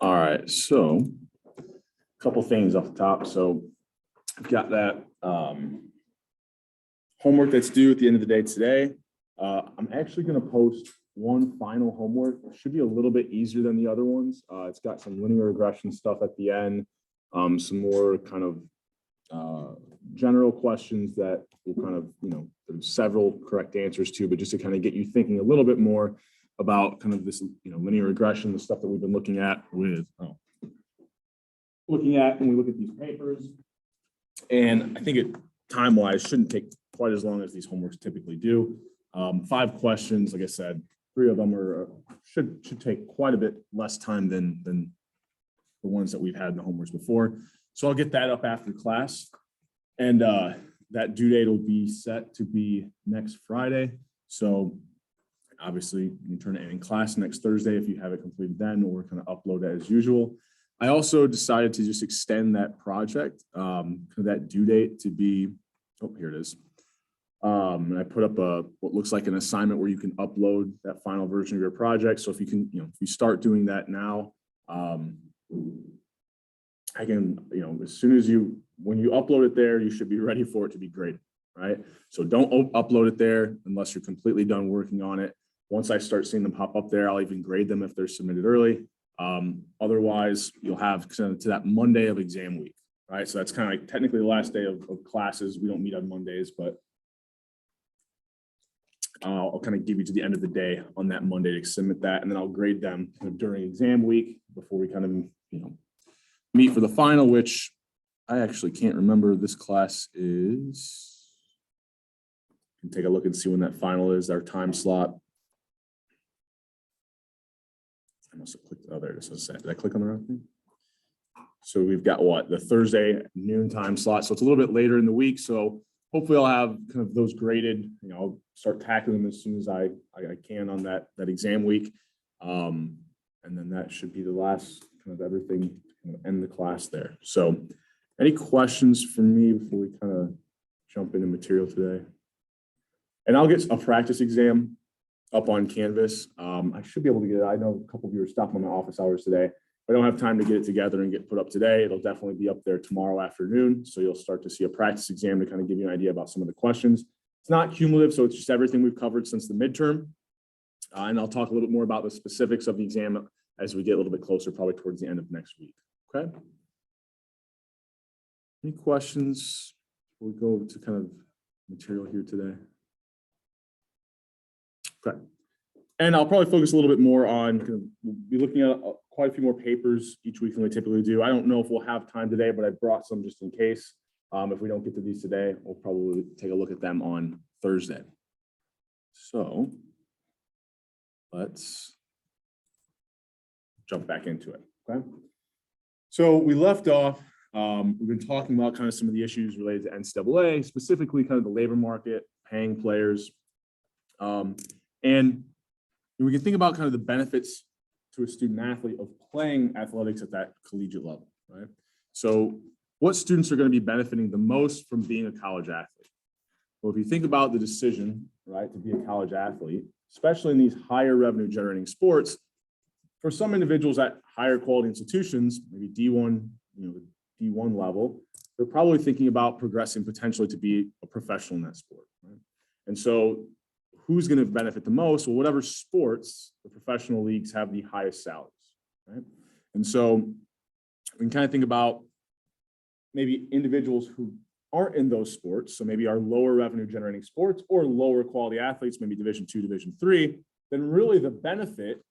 All right, so a couple things off the top. So I've got that homework that's due at the end of the day today. I'm actually going to post one final homework. It should be a little bit easier than the other ones. It's got some linear regression stuff at the end, some more kind of general questions that will kind of, there's several correct answers to, but just to kind of get you thinking a little bit more about kind of this, linear regression, the stuff that we've been looking at when we look at these papers. And I think it time-wise shouldn't take quite as long as these homeworks typically do. 5 questions, like I said, 3 of them should take quite a bit less time than the ones that we've had in the homeworks before. So I'll get that up after class, and that due date will be set to be next Friday. So obviously you can turn it in class next Thursday if you have it completed then, or kind of upload it as usual. I also decided to just extend that project, that due date to be, here it is. And I put up what looks like an assignment where you can upload that final version of your project. So if you can, if you start doing that now, I can, as soon as when you upload it there, you should be ready for it to be graded, right? So don't upload it there unless you're completely done working on it. Once I start seeing them pop up there, I'll even grade them if they're submitted early. Otherwise, you'll have to that Monday of exam week, right? So that's kind of like technically the last day of classes. We don't meet on Mondays, but I'll kind of give you to the end of the day on that Monday to submit that, and then I'll grade them kind of during exam week before we kind of, meet for the final, which I actually can't remember. This class is, you can take a look and see when that final is, our time slot. I must have clicked, there it is. Did I click on the right thing? So we've got the Thursday noon time slot. So it's a little bit later in the week. So hopefully I'll have kind of those graded, I'll start tackling them as soon as I can on that exam week. And then that should be the last kind of everything, end the class there. So any questions from me before we kind of jump into material today? And I'll get a practice exam up on Canvas. I should be able to get it. I know a couple of you are stopping on my office hours today. I don't have time to get it together and get put up today. It'll definitely be up there tomorrow afternoon. So you'll start to see a practice exam to kind of give you an idea about some of the questions. It's not cumulative, so it's just everything we've covered since the midterm. And I'll talk a little bit more about the specifics of the exam as we get a little bit closer, probably towards the end of next week. Okay. Any questions before we go to kind of material here today? Okay. And I'll probably focus a little bit more on, we'll be looking at quite a few more papers each week than we typically do. I don't know if we'll have time today, but I brought some just in case. If we don't get to these today, we'll probably take a look at them on Thursday. So let's jump back into it, okay? So we left off, we've been talking about kind of some of the issues related to NCAA, specifically kind of the labor market, paying players. And we can think about kind of the benefits to a student athlete of playing athletics at that collegiate level, right? So what students are going to be benefiting the most from being a college athlete? Well, if you think about the decision, right, to be a college athlete, especially in these higher revenue generating sports, for some individuals at higher quality institutions, maybe D1, the D1 level, they're probably thinking about progressing potentially to be a professional in that sport, right? And so who's going to benefit the most? Well, whatever sports, the professional leagues have the highest salaries, right? And so we can kind of think about maybe individuals who aren't in those sports, so maybe are lower revenue generating sports or lower quality athletes, maybe Division II, Division III, then really the benefit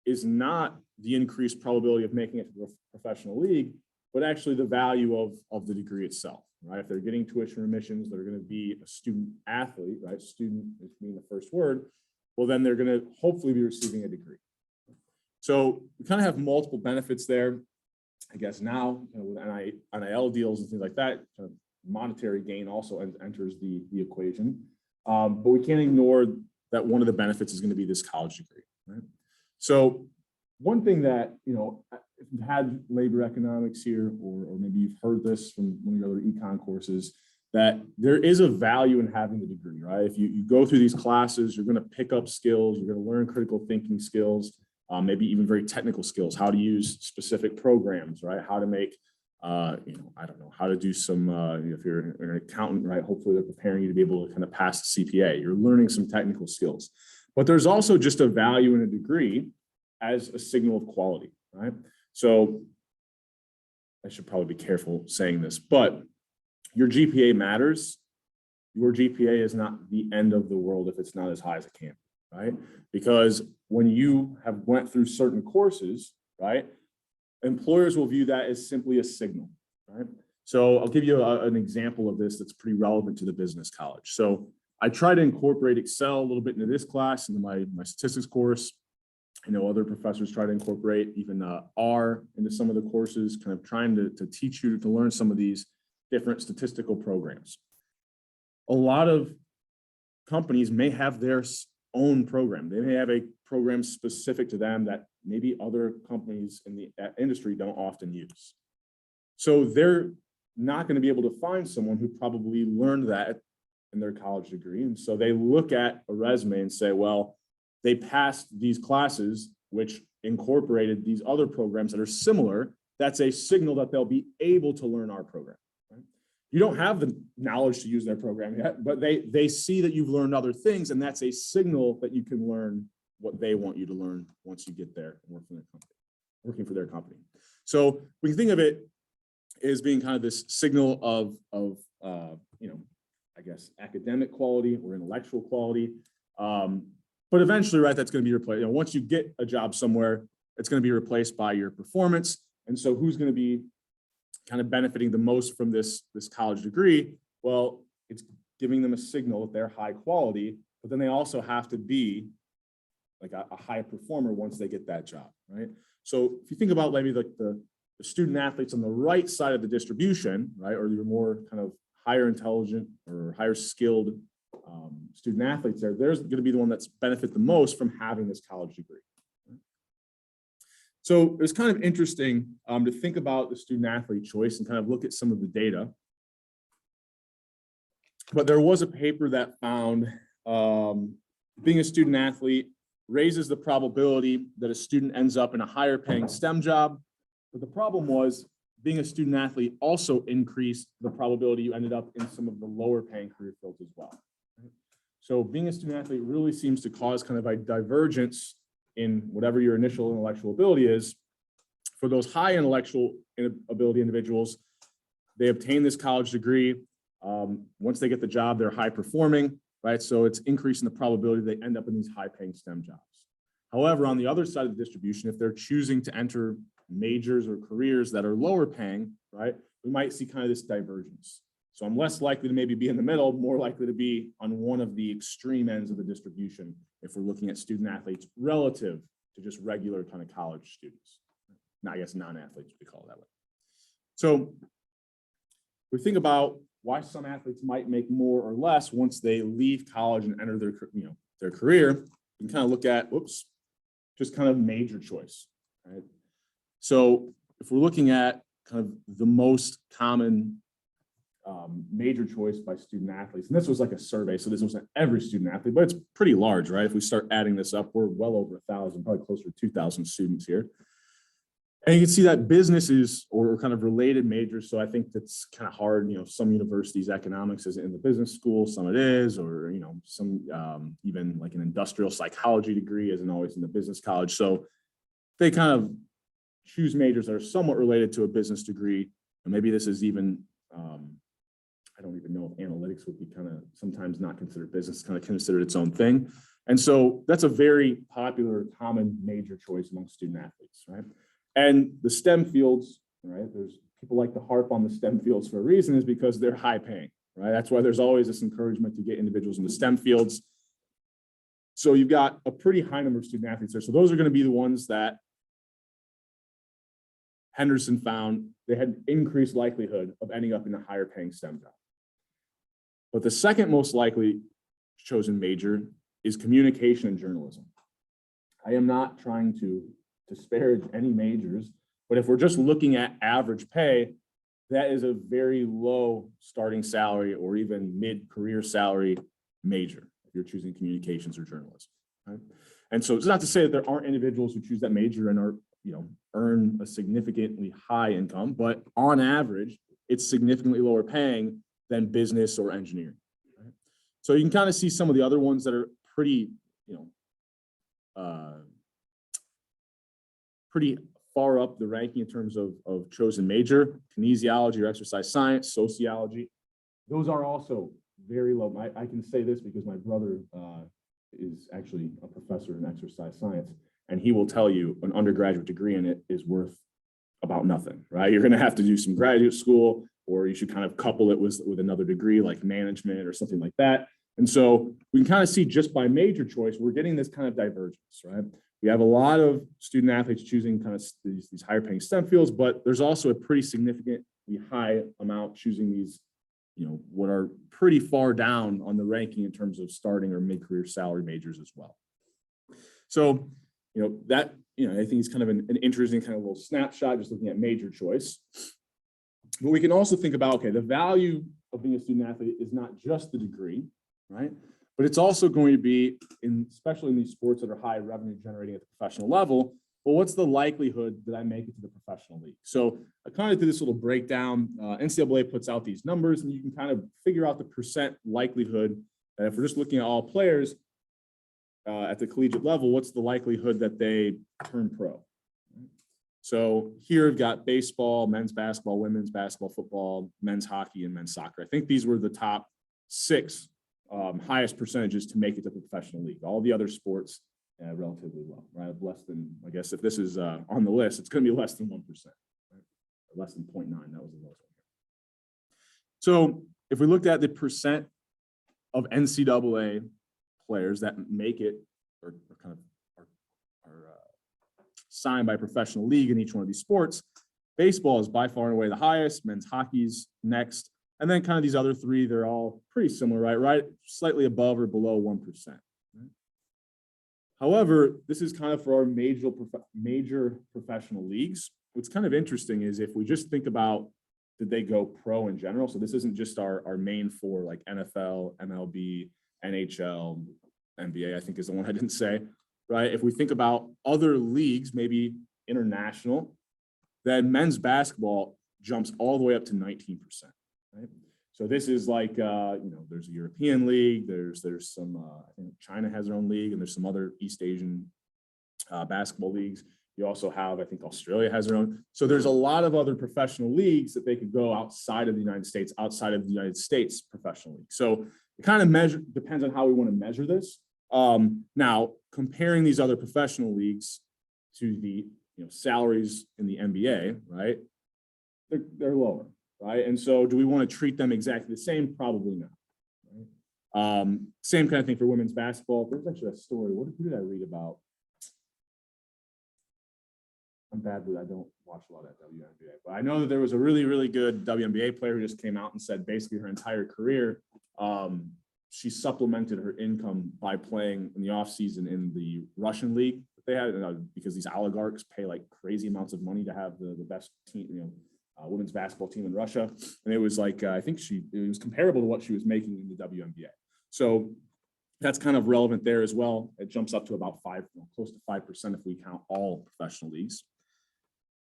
is not the increased probability of making it to the professional league, but actually the value of the degree itself, right? If they're getting tuition remissions, they're going to be a student athlete, right? Student is being the first word. Well, then they're going to hopefully be receiving a degree. So we kind of have multiple benefits there. I guess now with NIL deals and things like that, kind of monetary gain also enters the equation. But we can't ignore that one of the benefits is going to be this college degree, right? So one thing that, if you've had labor economics here, or maybe you've heard this from one of your other econ courses, that there is a value in having the degree, right? If you go through these classes, you're going to pick up skills, you're going to learn critical thinking skills. maybe even very technical skills, how to use specific programs, right? How to make, I don't know, how to do some, if you're an accountant, right? Hopefully they're preparing you to be able to kind of pass the CPA. You're learning some technical skills. But there's also just a value in a degree as a signal of quality, right? So I should probably be careful saying this, but your GPA matters. Your GPA is not the end of the world if it's not as high as it can, right? Because when you have went through certain courses, right, employers will view that as simply a signal, right? So I'll give you an example of this that's pretty relevant to the business college. So I try to incorporate Excel a little bit into this class, into my statistics course. I know other professors try to incorporate even R into some of the courses, kind of trying to teach you to learn some of these different statistical programs. A lot of companies may have their own program. They may have a program specific to them that maybe other companies in the industry don't often use. So they're not going to be able to find someone who probably learned that in their college degree. And so they look at a resume and say, well, they passed these classes, which incorporated these other programs that are similar. That's a signal that they'll be able to learn our program. Right? You don't have the knowledge to use their program yet, but they see that you've learned other things, and that's a signal that you can learn what they want you to learn once you get there and working for their company. So we can think of it as being kind of this signal of I guess, academic quality or intellectual quality. But eventually, right, that's going to be replaced. Once you get a job somewhere, it's going to be replaced by your performance. And so who's going to be kind of benefiting the most from this college degree? Well, it's giving them a signal that they're high quality, but then they also have to be like a high performer once they get that job, right? So if you think about maybe like the student athletes on the right side of the distribution, right, or your more kind of higher intelligent or higher skilled student athletes there's going to be the one that's benefit the most from having this college degree. So it's kind of interesting to think about the student athlete choice and kind of look at some of the data. But there was a paper that found being a student athlete raises the probability that a student ends up in a higher paying STEM job. But the problem was being a student athlete also increased the probability you ended up in some of the lower paying career fields as well. So being a student athlete really seems to cause kind of a divergence in whatever your initial intellectual ability is. For those high intellectual ability individuals, they obtain this college degree. Once they get the job, they're high performing, right? So it's increasing the probability they end up in these high paying STEM jobs. However, on the other side of the distribution, if they're choosing to enter majors or careers that are lower paying, right, we might see kind of this divergence. So I'm less likely to maybe be in the middle, more likely to be on one of the extreme ends of the distribution if we're looking at student athletes relative to just regular kind of college students. Now, I guess non-athletes, we call it that way. So we think about why some athletes might make more or less once they leave college and enter their career. You can kind of look at, just kind of major choice, right? So if we're looking at kind of the most common major choice by student athletes, and this was like a survey, so this wasn't every student athlete, but it's pretty large, right? If we start adding this up, we're well over 1,000, probably closer to 2,000 students here. And you can see that businesses or kind of related majors, so I think that's kind of hard, some universities, economics isn't in the business school, some it is, or, some even like an industrial psychology degree isn't always in the business college. So they kind of choose majors that are somewhat related to a business degree. And maybe this is even, I don't even know if analytics would be kind of sometimes not considered business, kind of considered its own thing. And so that's a very popular, common major choice among student athletes, right? And the STEM fields, right? There's people like to harp on the STEM fields for a reason, is because they're high paying, right? That's why there's always this encouragement to get individuals in the STEM fields. So you've got a pretty high number of student athletes there. So those are going to be the ones that Henderson found they had increased likelihood of ending up in a higher paying STEM job. But the second most likely chosen major is communication and journalism. I am not trying to disparage any majors, but if we're just looking at average pay, that is a very low starting salary or even mid-career salary major if you're choosing communications or journalism, right? And so it's not to say that there aren't individuals who choose that major and are, earn a significantly high income, but on average, it's significantly lower paying than business or engineering. Right? So you can kind of see some of the other ones that are pretty, pretty far up the ranking in terms of chosen major: kinesiology or exercise science, sociology. Those are also very low. I can say this because my brother is actually a professor in exercise science, and he will tell you an undergraduate degree in it is worth about nothing, right? You're going to have to do some graduate school, or you should kind of couple it with another degree like management or something like that. And so we can kind of see just by major choice, we're getting this kind of divergence, right? We have a lot of student athletes choosing kind of these higher paying STEM fields, but there's also a pretty significantly high amount choosing these, what are pretty far down on the ranking in terms of starting or mid-career salary majors as well. So, that, I think it's kind of an interesting kind of little snapshot, just looking at major choice. But we can also think about, okay, the value of being a student athlete is not just the degree, right? But it's also going to be, especially in these sports that are high revenue generating at the professional level, well, what's the likelihood that I make it to the professional league? So I kind of did this little breakdown. NCAA puts out these numbers, and you can kind of figure out the percent likelihood that if we're just looking at all players at the collegiate level, what's the likelihood that they turn pro? So here we've got baseball, men's basketball, women's basketball, football, men's hockey, and men's soccer. I think these were the top 6 highest percentages to make it to the professional league. All the other sports relatively low, right? Less than, I guess if this is on the list, it's going to be less than 1%, right? Or less than 0.9. That was the lowest one. So if we looked at the percent of NCAA players that make it or kind of are signed by a professional league in each one of these sports, baseball is by far and away the highest. Men's hockey's next. And then kind of these other 3, they're all pretty similar, right? Slightly above or below 1%. Right? However, this is kind of for our major professional leagues. What's kind of interesting is if we just think about, did they go pro in general? So this isn't just our main 4, like NFL, MLB, NHL, NBA, I think is the one I didn't say, right? If we think about other leagues, maybe international, then men's basketball jumps all the way up to 19%. Right? So this is like, there's a European league, there's some, I think China has their own league, and there's some other East Asian basketball leagues. You also have, I think Australia has their own. So there's a lot of other professional leagues that they could go outside of the United States, professional league. So it kind of depends on how we want to measure this. Now, comparing these other professional leagues to the salaries in the NBA, right? They're lower. Right. And so do we want to treat them exactly the same? Probably not. Right? Same kind of thing for women's basketball. There's actually a story. Who did I read about? I'm bad with, I don't watch a lot of WNBA, but I know that there was a really, really good WNBA player who just came out and said basically her entire career, she supplemented her income by playing in the off season in the Russian league that they had, because these oligarchs pay like crazy amounts of money to have the best team, women's basketball team in Russia. And it was like, I think it was comparable to what she was making in the WNBA. So that's kind of relevant there as well. It jumps up to about close to 5% if we count all professional leagues.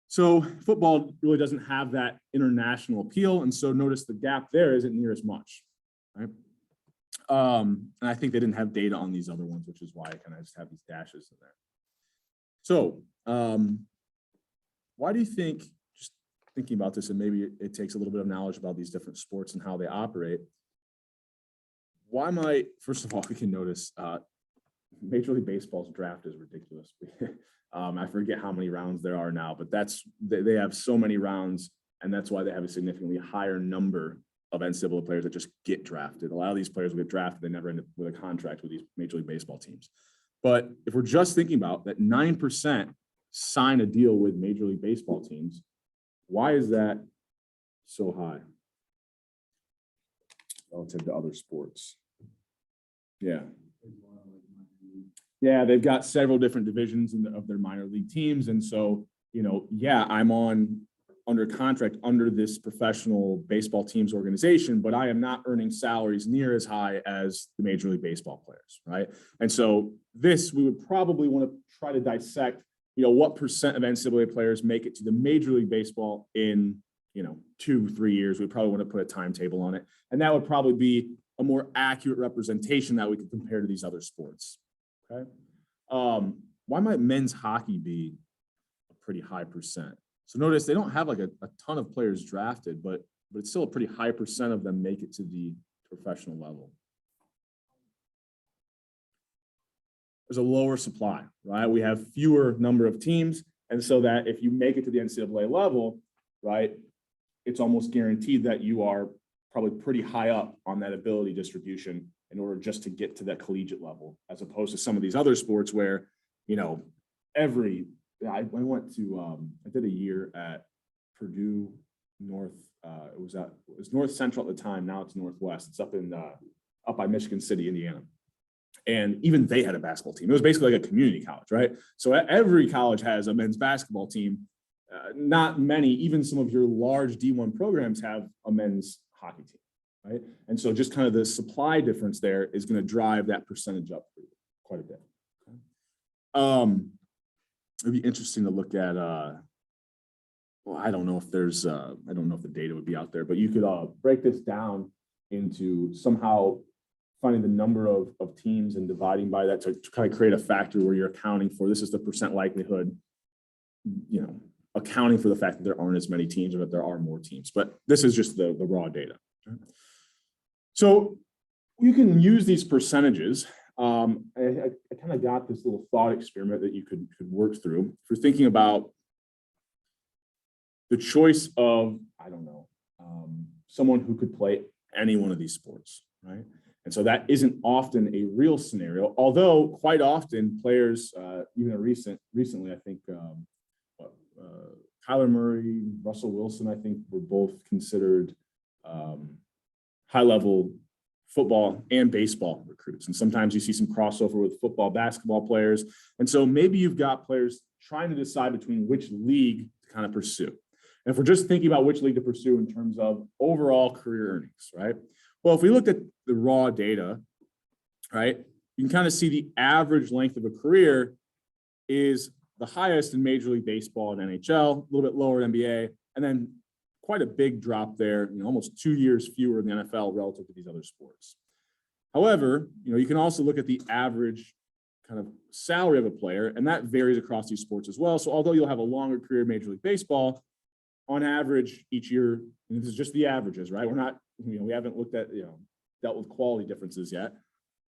So football really doesn't have that international appeal. And so notice the gap there isn't near as much, right? And I think they didn't have data on these other ones, which is why I kind of just have these dashes in there. So why do you think, thinking about this, and maybe it takes a little bit of knowledge about these different sports and how they operate. First of all, we can notice Major League Baseball's draft is ridiculous. I forget how many rounds there are now, but they have so many rounds, and that's why they have a significantly higher number of NCAA players that just get drafted. A lot of these players will get drafted, they never end up with a contract with these Major League Baseball teams. But if we're just thinking about that 9% sign a deal with Major League Baseball teams, why is that so high relative to other sports? Yeah, they've got several different divisions of their minor league teams. And so, I'm on under contract under this professional baseball team's organization, but I am not earning salaries near as high as the Major League Baseball players, right? And so this, we would probably want to try to dissect, what percent of NCAA players make it to the Major League Baseball in, 2-3 years. We probably want to put a timetable on it. And that would probably be a more accurate representation that we could compare to these other sports, okay? Why might men's hockey be a pretty high percent? So notice they don't have like a ton of players drafted, but it's still a pretty high percent of them make it to the professional level. There's a lower supply, right? We have fewer number of teams. And so that if you make it to the NCAA level, right, it's almost guaranteed that you are probably pretty high up on that ability distribution in order just to get to that collegiate level, as opposed to some of these other sports where, I went to, I did a year at Purdue North, it was North Central at the time. Now it's Northwest. It's up by Michigan City, Indiana. And even they had a basketball team. It was basically like a community college, right? So every college has a men's basketball team. Not many, even some of your large D1 programs have a men's hockey team, right? And so just kind of the supply difference there is going to drive that percentage up quite a bit. Okay? It'd be interesting to look at, I don't know if there's, I don't know if the data would be out there, but you could break this down into somehow finding the number of teams and dividing by that to kind of create a factor where you're accounting for, this is the percent likelihood, accounting for the fact that there aren't as many teams or that there are more teams, but this is just the raw data. So you can use these percentages. I kind of got this little thought experiment that you could work through. If you're thinking about the choice of, someone who could play any one of these sports, right? And so that isn't often a real scenario, although quite often players, even recently, I think Kyler Murray, Russell Wilson, I think were both considered high-level football and baseball recruits. And sometimes you see some crossover with football, basketball players. And so maybe you've got players trying to decide between which league to kind of pursue. And if we're just thinking about which league to pursue in terms of overall career earnings, right? Well, if we looked at the raw data, right, you can kind of see the average length of a career is the highest in Major League Baseball and NHL, a little bit lower in NBA, and then quite a big drop there, almost 2 years fewer in the NFL relative to these other sports. However, you can also look at the average kind of salary of a player, and that varies across these sports as well. So although you'll have a longer career in Major League Baseball, on average each year, and this is just the averages, right? We're not, we haven't looked at, dealt with quality differences yet,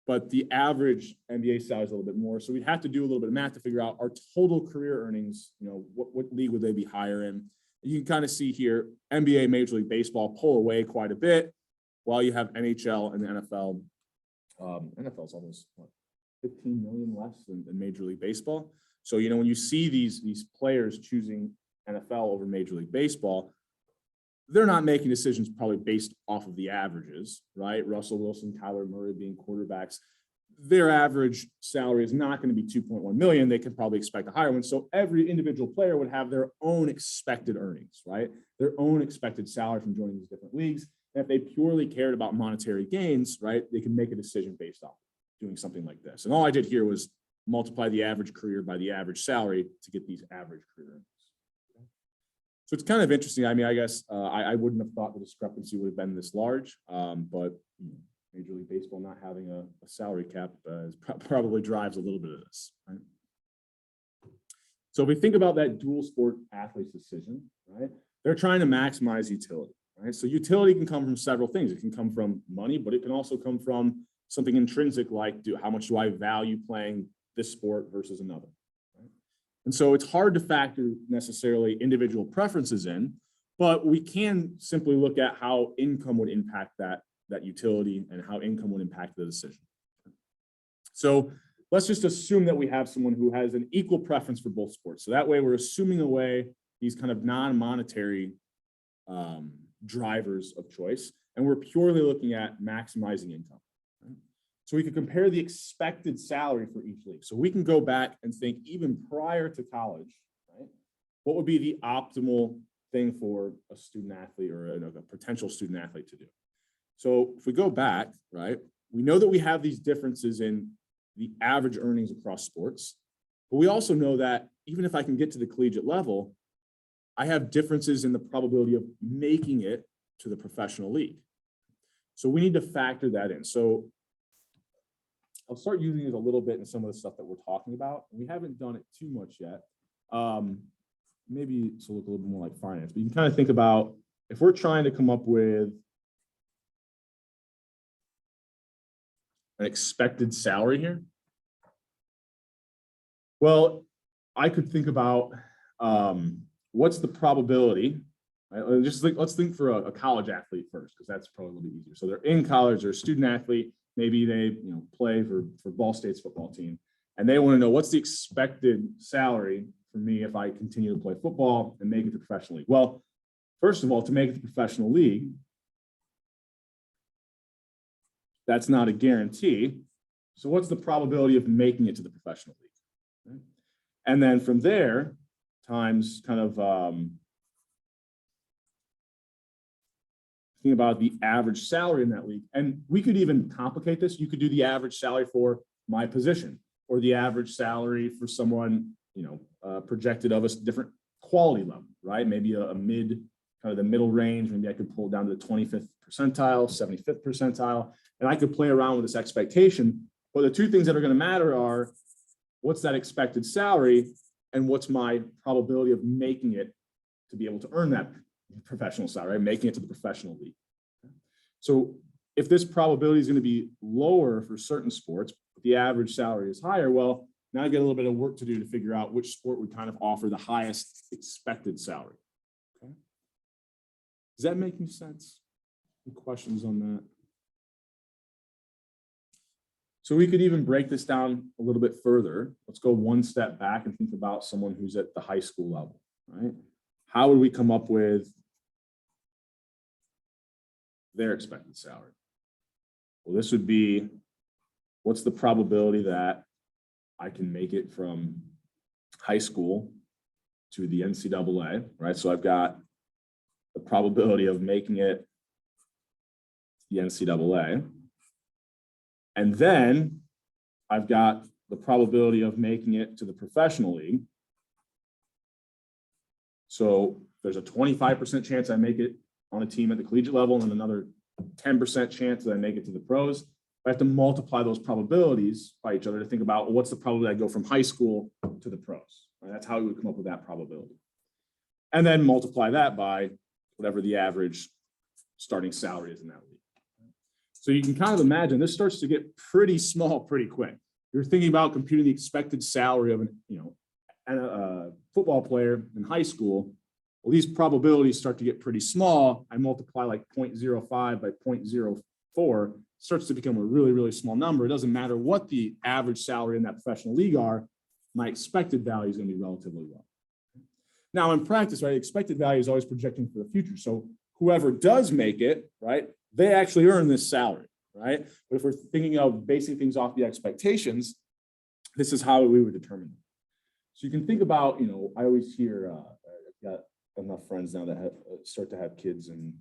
but the average NBA salary is a little bit more. So we'd have to do a little bit of math to figure out our total career earnings, what league would they be higher in? You can kind of see here, NBA, Major League Baseball pull away quite a bit, while you have NHL and the NFL. NFL is almost 15 million less than Major League Baseball. So, when you see these players choosing NFL over Major League Baseball, they're not making decisions probably based off of the averages, right? Russell Wilson, Kyler Murray being quarterbacks, their average salary is not going to be 2.1 million. They could probably expect a higher one. So every individual player would have their own expected earnings, right? Their own expected salary from joining these different leagues. And if they purely cared about monetary gains, right, they can make a decision based off doing something like this. And all I did here was multiply the average career by the average salary to get these average career earnings. So it's kind of interesting. I mean, I guess I wouldn't have thought the discrepancy would have been this large, but Major League Baseball not having a salary cap probably drives a little bit of this, right? So if we think about that dual sport athlete's decision, right, they're trying to maximize utility, right? So utility can come from several things. It can come from money, but it can also come from something intrinsic like how much do I value playing this sport versus another? And so it's hard to factor necessarily individual preferences in, but we can simply look at how income would impact that utility and how income would impact the decision. So let's just assume that we have someone who has an equal preference for both sports. So that way we're assuming away these kind of non-monetary drivers of choice, and we're purely looking at maximizing income. So we can compare the expected salary for each league. So we can go back and think even prior to college, right? What would be the optimal thing for a student athlete or a potential student athlete to do. So if we go back, right, we know that we have these differences in the average earnings across sports, but we also know that even if I can get to the collegiate level, I have differences in the probability of making it to the professional league. So we need to factor that in. So I'll start using it a little bit in some of the stuff that we're talking about. We haven't done it too much yet. Maybe it's look a little bit more like finance, but you can kind of think about if we're trying to come up with an expected salary here. Well, I could think about what's the probability. Right? Let's think for a college athlete first, because that's probably a little bit easier. So they're in college, they're a student athlete. Maybe they play for Ball State's football team, and they want to know what's the expected salary for me if I continue to play football and make it to professional league. Well, first of all, to make it to professional league, that's not a guarantee. So what's the probability of making it to the professional league? Right? And then from there, times kind of thinking about the average salary in that league. And we could even complicate this. You could do the average salary for my position or the average salary for someone, projected of a different quality level, right? Maybe a mid, kind of the middle range. Maybe I could pull down to the 25th percentile, 75th percentile, and I could play around with this expectation. But the two things that are going to matter are what's that expected salary and what's my probability of making it to be able to earn that professional salary, making it to the professional league. So if this probability is going to be lower for certain sports, but the average salary is higher, well, now I get a little bit of work to do to figure out which sport would kind of offer the highest expected salary. Okay. Does that make any sense? Any questions on that? So we could even break this down a little bit further. Let's go one step back and think about someone who's at the high school level, right? How would we come up with their expected salary? Well, this would be, what's the probability that I can make it from high school to the NCAA, right? So I've got the probability of making it to the NCAA. And then I've got the probability of making it to the professional league. So there's a 25% chance I make it on a team at the collegiate level and another 10% chance that I make it to the pros. I have to multiply those probabilities by each other to think about what's the probability I go from high school to the pros. Right? That's how we would come up with that probability. And then multiply that by whatever the average starting salary is in that league. So you can kind of imagine this starts to get pretty small pretty quick. You're thinking about computing the expected salary of a football player in high school. Well, these probabilities start to get pretty small. I multiply like 0.05 by 0.04, starts to become a really, really small number. It doesn't matter what the average salary in that professional league are, my expected value is going to be relatively low. Now in practice, right, expected value is always projecting for the future. So whoever does make it, right, they actually earn this salary, right? But if we're thinking of basing things off the expectations, this is how we would determine it. So you can think about, I always hear, I've got enough friends now that start to have kids in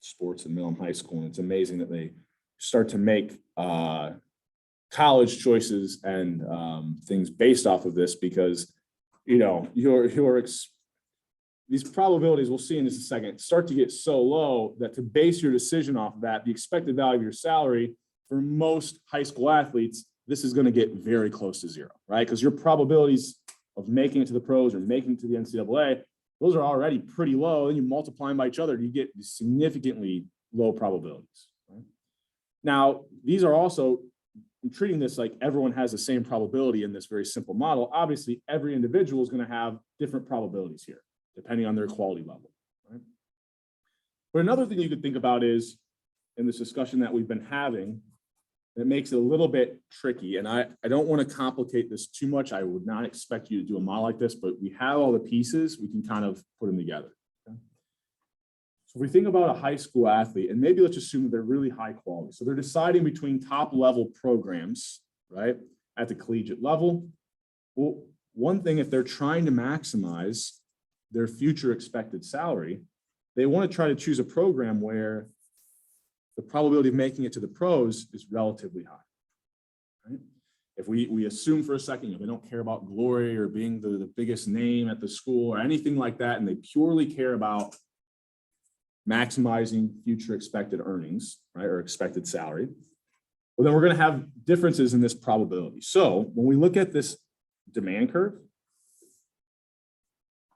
sports in middle and high school, and it's amazing that they start to make college choices and things based off of this, because these probabilities, we'll see in just a second, start to get so low that to base your decision off of that, the expected value of your salary for most high school athletes, this is going to get very close to zero, right? Because your probabilities of making it to the pros or making it to the NCAA, those are already pretty low. And you multiply them by each other, you get significantly low probabilities. Right? Now, these are also, I'm treating this like everyone has the same probability in this very simple model. Obviously, every individual is going to have different probabilities here, depending on their quality level. Right? But another thing you could think about is, in this discussion that we've been having, that makes it a little bit tricky, and I don't want to complicate this too much. I would not expect you to do a model like this, but we have all the pieces, we can kind of put them together. Okay? So if we think about a high school athlete, and maybe let's assume that they're really high quality. So they're deciding between top level programs, right, at the collegiate level. Well, one thing, if they're trying to maximize their future expected salary, they want to try to choose a program where the probability of making it to the pros is relatively high. Right? If we assume for a second, they don't care about glory or being the biggest name at the school or anything like that, and they purely care about maximizing future expected earnings, right, or expected salary, well, then we're going to have differences in this probability. So when we look at this demand curve,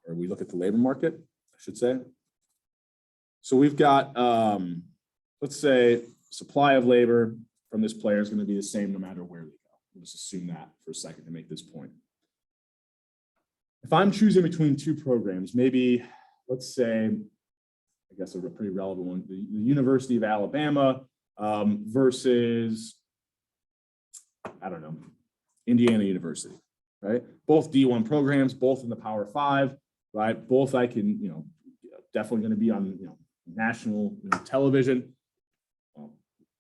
or we look at the labor market, I should say. So we've got, let's say, supply of labor from this player is going to be the same no matter where they go. We'll just assume that for a second to make this point. If I'm choosing between two programs, maybe, let's say, I guess a pretty relevant one, the University of Alabama versus, I don't know, Indiana University, right? Both D1 programs, both in the Power Five, right? Both I can, definitely going to be on, national television. Well,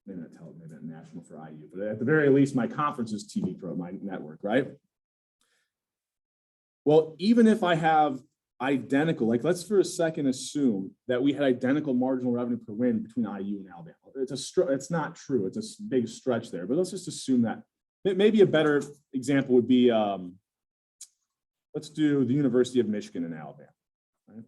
maybe not national for IU, but at the very least, my conference is TV Pro, my network, right? Well, even if I have identical, like let's for a second assume that we had identical marginal revenue per win between IU and Alabama. It's not true. It's a big stretch there, but let's just assume that. Maybe a better example would be, let's do the University of Michigan and Alabama. Right?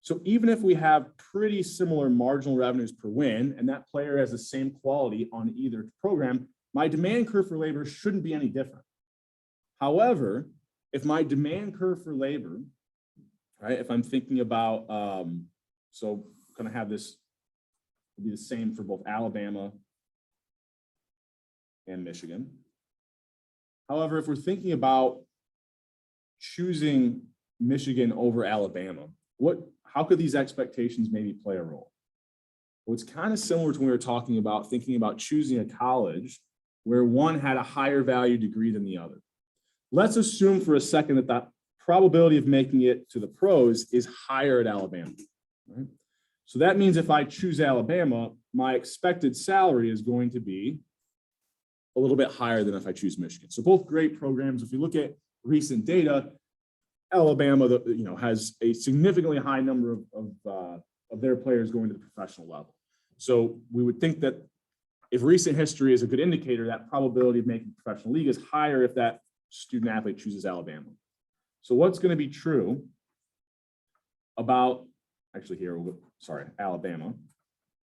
So even if we have pretty similar marginal revenues per win, and that player has the same quality on either program, my demand curve for labor shouldn't be any different. However, if my demand curve for labor, right, if I'm thinking about, so I'm going to have this be the same for both Alabama and Michigan. However, if we're thinking about choosing Michigan over Alabama, how could these expectations maybe play a role? Well, it's kind of similar to when we were talking about thinking about choosing a college where one had a higher value degree than the other. Let's assume for a second that the probability of making it to the pros is higher at Alabama. Right? So that means if I choose Alabama, my expected salary is going to be a little bit higher than if I choose Michigan. So both great programs. If you look at recent data, Alabama, has a significantly high number of their players going to the professional level. So we would think that if recent history is a good indicator, that probability of making professional league is higher if that student athlete chooses Alabama. So what's going to be true about, Alabama.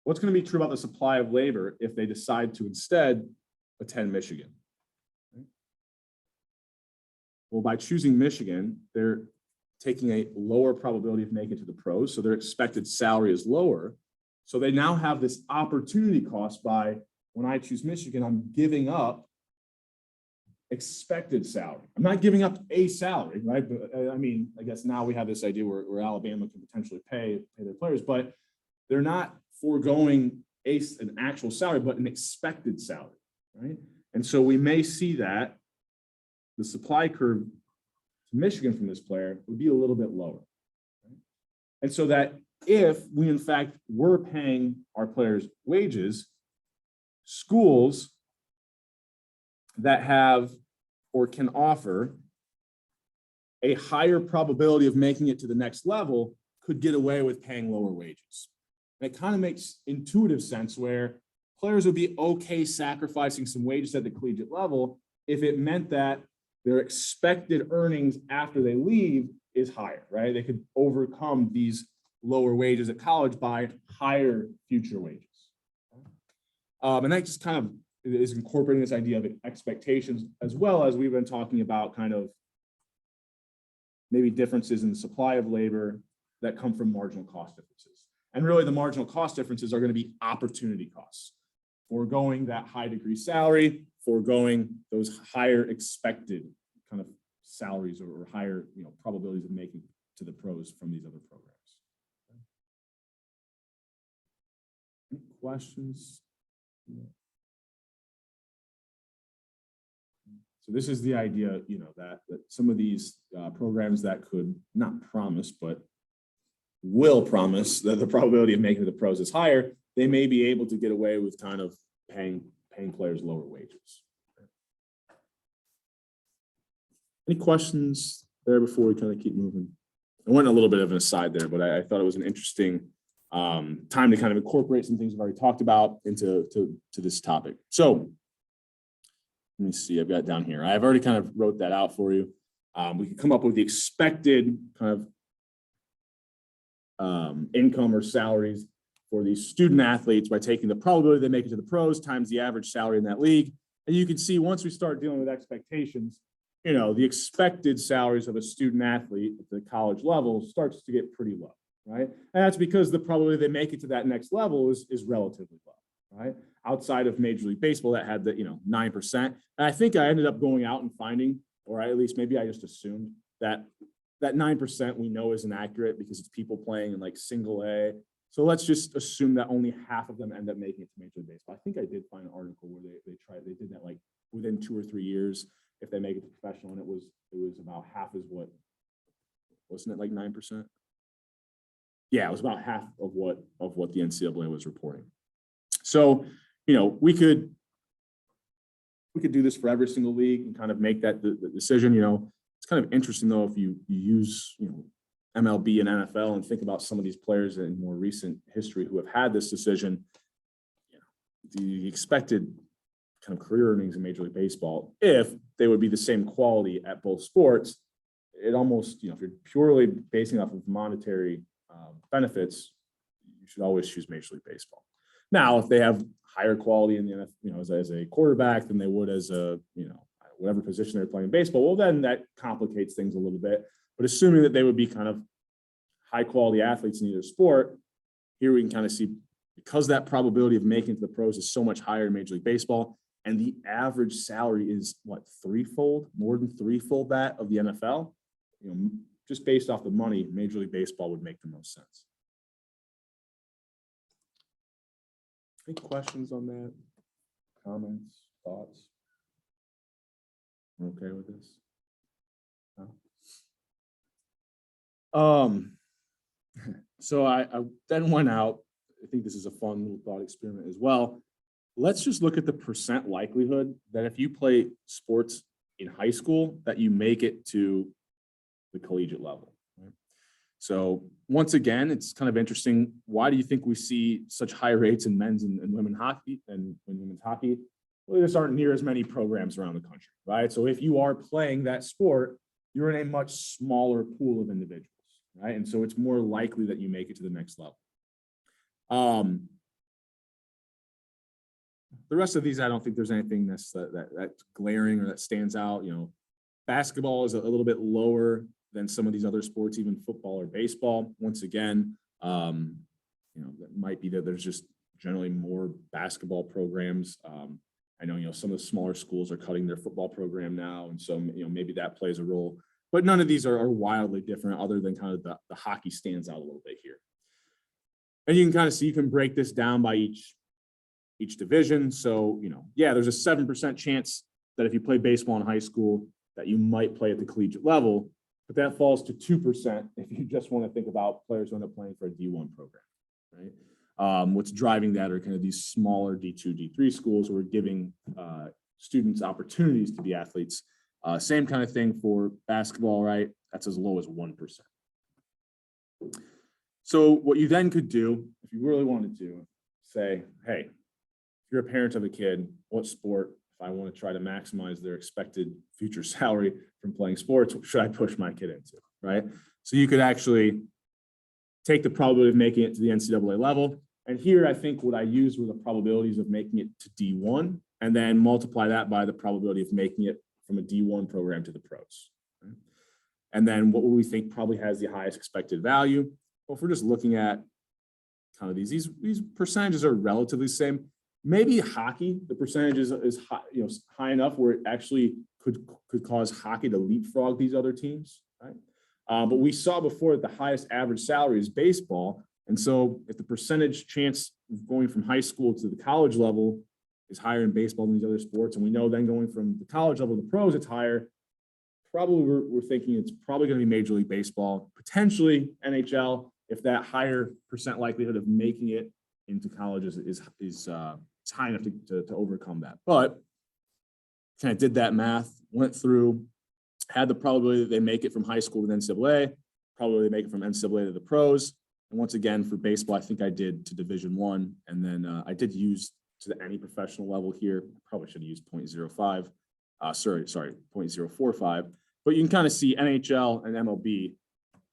What's going to be true about the supply of labor if they decide to instead attend Michigan? Well, by choosing Michigan, they're taking a lower probability of making it to the pros, so their expected salary is lower. So they now have this opportunity cost by, when I choose Michigan, I'm giving up expected salary. I'm not giving up a salary, right? But, I guess now we have this idea where Alabama can potentially pay their players, but they're not foregoing an actual salary, but an expected salary, right? And so we may see that the supply curve to Michigan from this player would be a little bit lower. Right? And so that if we in fact were paying our players wages, schools that have or can offer a higher probability of making it to the next level could get away with paying lower wages. And it kind of makes intuitive sense where players would be okay sacrificing some wages at the collegiate level if it meant that their expected earnings after they leave is higher, right? They could overcome these lower wages at college by higher future wages. And that just kind of is incorporating this idea of expectations, as well as we've been talking about kind of maybe differences in the supply of labor that come from marginal cost differences. And really the marginal cost differences are going to be opportunity costs, foregoing that high degree salary, foregoing those higher expected kind of salaries or higher probabilities of making to the pros from these other programs. Any questions? So this is the idea, that some of these programs that could not promise, but will promise that the probability of making it to the pros is higher, they may be able to get away with kind of paying players lower wages. Any questions there before we kind of keep moving? I went a little bit of an aside there, but I thought it was an interesting time to kind of incorporate some things I've already talked about into this topic. So let me see, I've got it down here. I've already kind of wrote that out for you. We can come up with the expected kind of income or salaries for these student athletes by taking the probability they make it to the pros times the average salary in that league. And you can see once we start dealing with expectations, you know, the expected salaries of a student athlete at the college level starts to get pretty low, right? And that's because the probability they make it to that next level is relatively low, right? Outside of Major League Baseball that had the, 9%. And I think I ended up going out and finding, or at least maybe I just assumed that 9% we know isn't accurate because it's people playing in like single A. So let's just assume that only half of them end up making it to Major League Baseball. I think I did find an article where they did that like within 2 or 3 years if they make it to professional, and it was about half is what, wasn't it like 9%? Yeah, it was about half of what the NCAA was reporting. So, we could do this for every single league and kind of make that the decision. It's kind of interesting though if you use MLB and NFL and think about some of these players in more recent history who have had this decision. The expected kind of career earnings in Major League Baseball, if they would be the same quality at both sports, it almost, if you're purely basing off of monetary benefits, you should always choose Major League Baseball. Now, if they have higher quality in the NFL, as a quarterback than they would as a, whatever position they're playing in baseball, well, then that complicates things a little bit. But assuming that they would be kind of high quality athletes in either sport, here we can kind of see because that probability of making it to the pros is so much higher in Major League Baseball, and the average salary is what, more than threefold that of the NFL. Just based off the money, Major League Baseball would make the most sense. Any questions on that? Comments, thoughts? Okay with this? No? So I then went out. I think this is a fun little thought experiment as well. Let's just look at the percent likelihood that if you play sports in high school, that you make it to the collegiate level. Right? So once again, it's kind of interesting. Why do you think we see such high rates in men's and women's hockey and women's hockey? Well, there just aren't near as many programs around the country, right? So if you are playing that sport, you're in a much smaller pool of individuals, right? And so it's more likely that you make it to the next level. The rest of these, I don't think there's anything that's glaring or that stands out. Basketball is a little bit lower than some of these other sports, even football or baseball. Once again, that might be that there's just generally more basketball programs. I know, some of the smaller schools are cutting their football program now. And so, maybe that plays a role, but none of these are wildly different other than kind of the hockey stands out a little bit here. And you can kind of see, you can break this down by each division. So, there's a 7% chance that if you play baseball in high school, that you might play at the collegiate level, but that falls to 2% if you just want to think about players who end up playing for a D1 program, right? What's driving that are kind of these smaller D2, D3 schools who are giving students opportunities to be athletes. Same kind of thing for basketball, right? That's as low as 1%. So what you then could do, if you really wanted to, say, hey, if you're a parent of a kid, what sport, if I want to try to maximize their expected future salary from playing sports, what should I push my kid into, right? So you could actually take the probability of making it to the NCAA level. And here, I think what I used were the probabilities of making it to D1, and then multiply that by the probability of making it from a D1 program to the pros. Right? And then what would we think probably has the highest expected value? Well, if we're just looking at kind of these percentages are relatively the same. Maybe hockey, the percentage is high, high enough where it actually could cause hockey to leapfrog these other teams, right? But we saw before that the highest average salary is baseball. And so if the percentage chance of going from high school to the college level is higher in baseball than these other sports, and we know then going from the college level to the pros, it's higher, probably we're thinking it's probably going to be Major League Baseball, potentially NHL, if that higher percent likelihood of making it into college is high enough to overcome that. But kind of did that math, went through, had the probability that they make it from high school to the NCAA, probability to make it from NCAA to the pros. And once again, for baseball, I think I did to Division I, and then I did use to any professional level here. Probably should have used 0.05. Sorry, 0.045. But you can kind of see NHL and MLB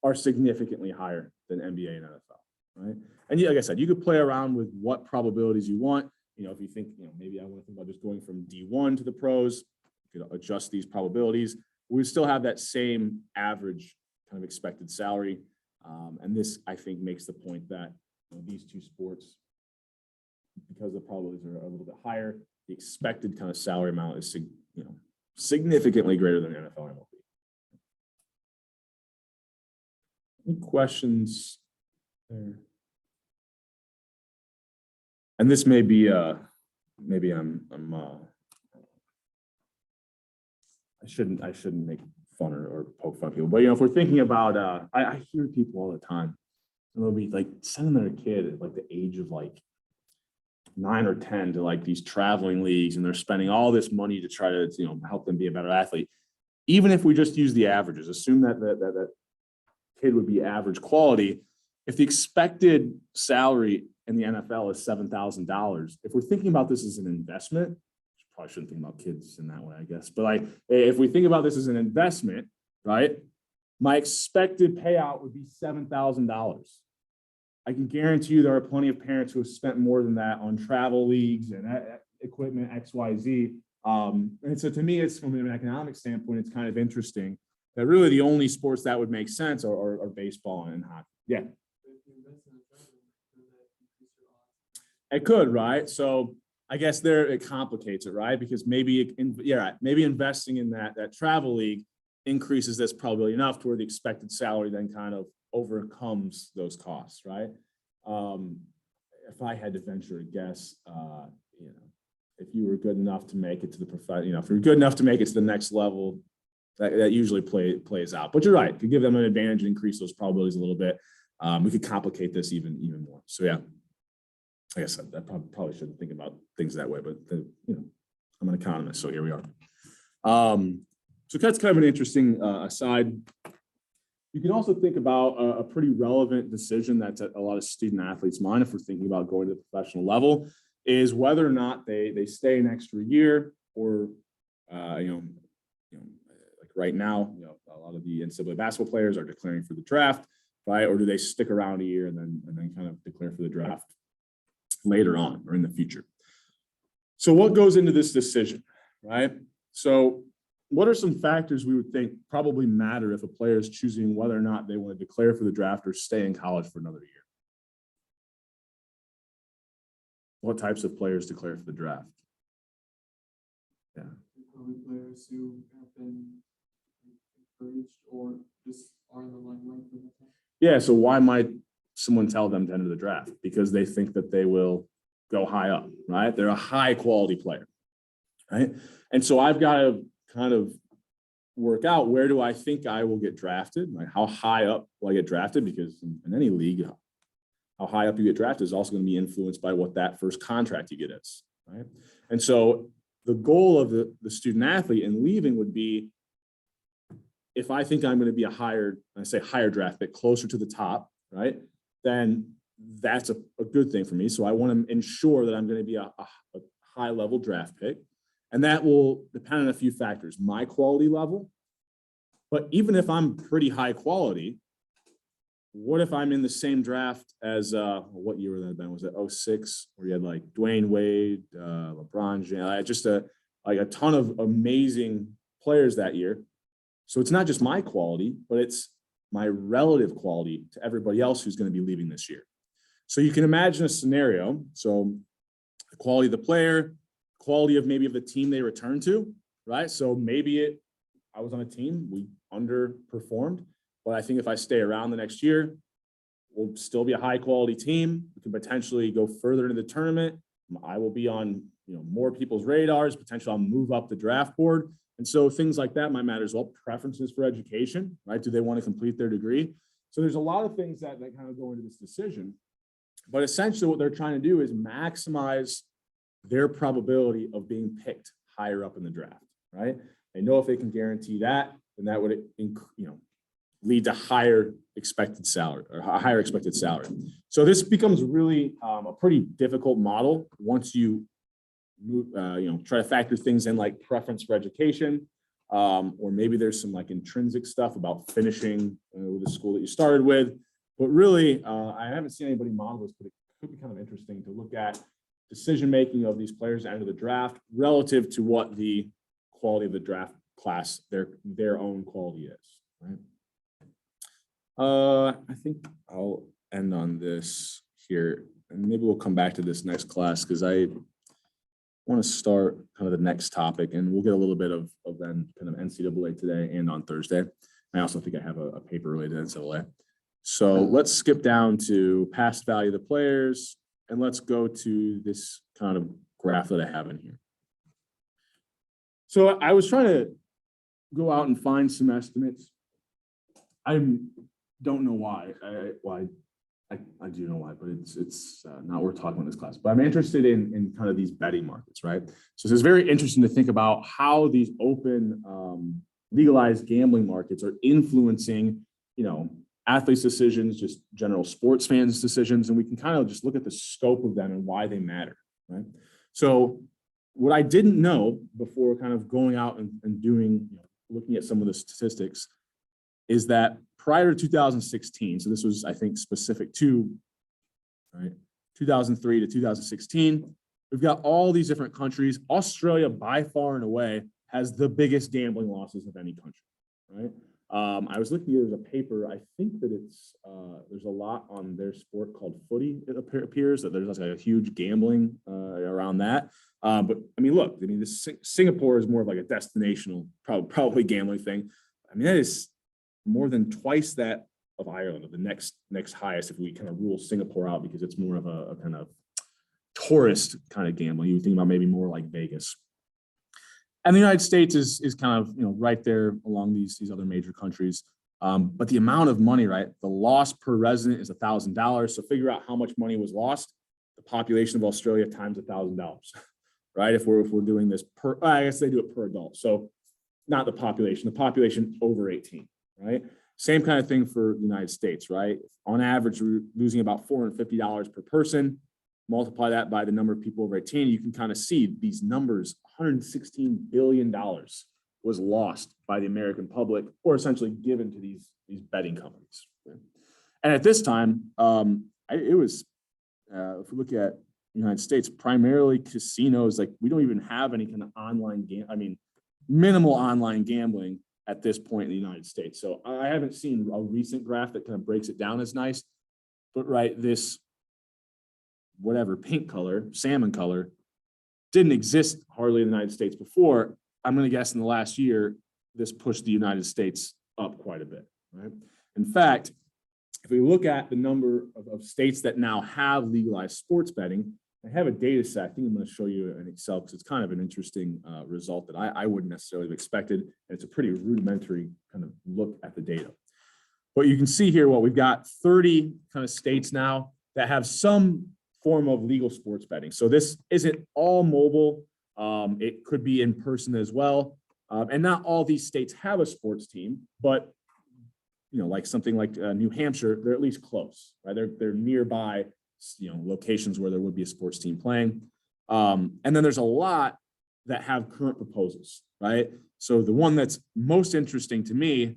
are significantly higher than NBA and NFL, right? And like I said, you could play around with what probabilities you want. You know, if you think, you know, maybe I want to think about just going from D1 to the pros, you could adjust these probabilities. We would still have that same average kind of expected salary. And this, I think, makes the point that, you know, these two sports, because the probabilities are a little bit higher, the expected kind of salary amount is, you know, significantly greater than NFL and MLB. Any questions there? And this may be maybe I shouldn't make fun or poke fun of people, but you know, if we're thinking about I hear people all the time, and they'll be like sending their kid at like the age of like 9 or 10 to like these traveling leagues, and they're spending all this money to try to, you know, help them be a better athlete. Even if we just use the averages, assume that kid would be average quality. If the expected salary in the NFL is $7,000, if we're thinking about this as an investment, probably shouldn't think about kids in that way, I guess. But like, if we think about this as an investment, right? My expected payout would be $7,000. I can guarantee you there are plenty of parents who have spent more than that on travel leagues and equipment XYZ. And so to me, it's from an economic standpoint, it's kind of interesting that really the only sports that would make sense are baseball and hockey. Yeah. It could, right? So I guess there it complicates it, right? Because maybe maybe investing in that travel league increases this probability enough to where the expected salary then kind of overcomes those costs, right? If I had to venture a guess, you know, if you were good enough to make it to the if you're good enough to make it to the next level, that usually plays out. But you're right, to give them an advantage and increase those probabilities a little bit. We could complicate this even more. So yeah, like I said, I probably shouldn't think about things that way, but you know, I'm an economist, so here we are. So that's kind of an interesting aside. You can also think about a pretty relevant decision that's at a lot of student athletes' mind if we're thinking about going to the professional level, is whether or not they stay an extra year, or like right now, you know, a lot of the NCAA basketball players are declaring for the draft, right? Or do they stick around a year and then kind of declare for the draft later on or in the future? So what goes into this decision, right? So what are some factors we would think probably matter if a player is choosing whether or not they want to declare for the draft or stay in college for another year? What types of players declare for the draft? Yeah. Probably players who have been encouraged or just are in the limelight for the time. Yeah, so why might someone tell them to enter the draft? Because they think that they will go high up, right? They're a high quality player, right? And so I've got to kind of work out, where do I think I will get drafted? Like, how high up will I get drafted? Because in any league, how high up you get drafted is also going to be influenced by what that first contract you get is, right? And so the goal of the student athlete in leaving would be, if I think I'm going to be higher draft pick, closer to the top, right? Then that's a good thing for me. So I want to ensure that I'm going to be a high level draft pick. And that will depend on a few factors, my quality level. But even if I'm pretty high quality, what if I'm in the same draft as, what year would that have been? Was it 06, where you had like Dwayne Wade, LeBron James, just a ton of amazing players that year. So it's not just my quality, but it's my relative quality to everybody else who's going to be leaving this year. So you can imagine a scenario. So the quality of the player, quality of maybe of the team they return to, right? So maybe I was on a team, we underperformed, but I think if I stay around the next year, we'll still be a high quality team. We can potentially go further into the tournament. I will be on, you know, more people's radars, potentially I'll move up the draft board. And so things like that might matter as well. Preferences for education, right? Do they want to complete their degree? So there's a lot of things that kind of go into this decision. But essentially what they're trying to do is maximize their probability of being picked higher up in the draft, right? They know if they can guarantee that, then that would, lead to higher expected salary or a higher expected salary. So this becomes really a pretty difficult model once you move, try to factor things in like preference for education, or maybe there's some like intrinsic stuff about finishing with the school that you started with. But really, I haven't seen anybody model this, but it could be kind of interesting to look at decision-making of these players at the end of the draft relative to what the quality of the draft class, their own quality is, right? I think I'll end on this here, and maybe we'll come back to this next class because I want to start kind of the next topic, and we'll get a little bit of then kind of NCAA today and on Thursday. I also think I have a paper related to NCAA. So let's skip down to past value of the players, and let's go to this kind of graph that I have in here. So I was trying to go out and find some estimates. I don't know why. I do know why, but it's not worth talking about in this class. But I'm interested in kind of these betting markets, right? So it's very interesting to think about how these open legalized gambling markets are influencing, athletes' decisions, just general sports fans' decisions, and we can kind of just look at the scope of them and why they matter, right? So what I didn't know before kind of going out and doing, looking at some of the statistics is that prior to 2016, so this was, I think, specific to, right, 2003 to 2016, we've got all these different countries. Australia, by far and away, has the biggest gambling losses of any country, right? I was looking, there's a paper, I think that it's, there's a lot on their sport called footy, it appears that there's like a huge gambling around that. But I mean, look, Singapore is more of like a destinational, probably gambling thing. I mean, that is more than twice that of Ireland, of the next highest, if we kind of rule Singapore out, because it's more of a kind of tourist kind of gambling. You would think about maybe more like Vegas. And the United States is kind of, right there along these other major countries. But the amount of money, right? The loss per resident is $1,000. So figure out how much money was lost. The population of Australia times $1,000, right? If we're doing this per, I guess they do it per adult. So not the population over 18, right? Same kind of thing for the United States, right? On average, we're losing about $450 per person. Multiply that by the number of people over 18, you can kind of see these numbers. $116 billion was lost by the American public, or essentially given to these betting companies. And at this time, it was, if we look at the United States, primarily casinos, like we don't even have any kind of online game. I mean, minimal online gambling at this point in the United States. So I haven't seen a recent graph that kind of breaks it down as nice, but right, this whatever pink color, salmon color, didn't exist hardly in the United States before. I'm going to guess in the last year, this pushed the United States up quite a bit, right? In fact, if we look at the number of states that now have legalized sports betting, I have a data set. I think I'm going to show you in Excel because it's kind of an interesting result that I wouldn't necessarily have expected. And it's a pretty rudimentary kind of look at the data. But you can see here, we've got 30 kind of states now that have some form of legal sports betting. So this isn't all mobile. It could be in person as well. And not all these states have a sports team, but like something like New Hampshire, they're at least close, right? They're nearby, locations where there would be a sports team playing. And then there's a lot that have current proposals, right? So the one that's most interesting to me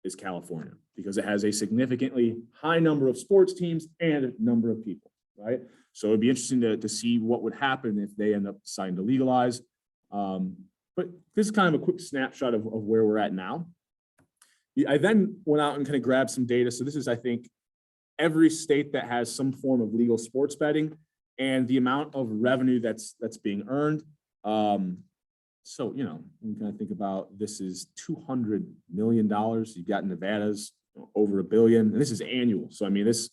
is California, because it has a significantly high number of sports teams and a number of people. Right. So it'd be interesting to see what would happen if they end up deciding to legalize. But this is kind of a quick snapshot of where we're at now. I then went out and kind of grabbed some data. So this is, I think, every state that has some form of legal sports betting and the amount of revenue that's being earned. So, you kind of think about this is $200 million. You've got Nevada's over $1 billion, and this is annual. So, I mean, this,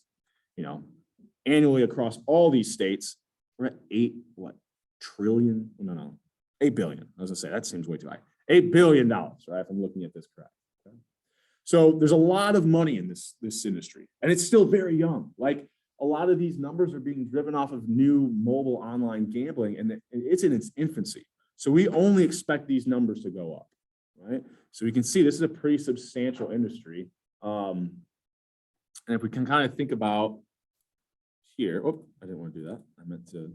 annually across all these states, we're at 8 trillion? No, 8 billion. I was gonna say that seems way too high. $8 billion, right? If I'm looking at this correct. Okay. So there's a lot of money in this industry, and it's still very young. Like a lot of these numbers are being driven off of new mobile online gambling, and it's in its infancy. So we only expect these numbers to go up, right? So we can see this is a pretty substantial industry. And if we can kind of think about here, oh, I didn't want to do that. I meant to,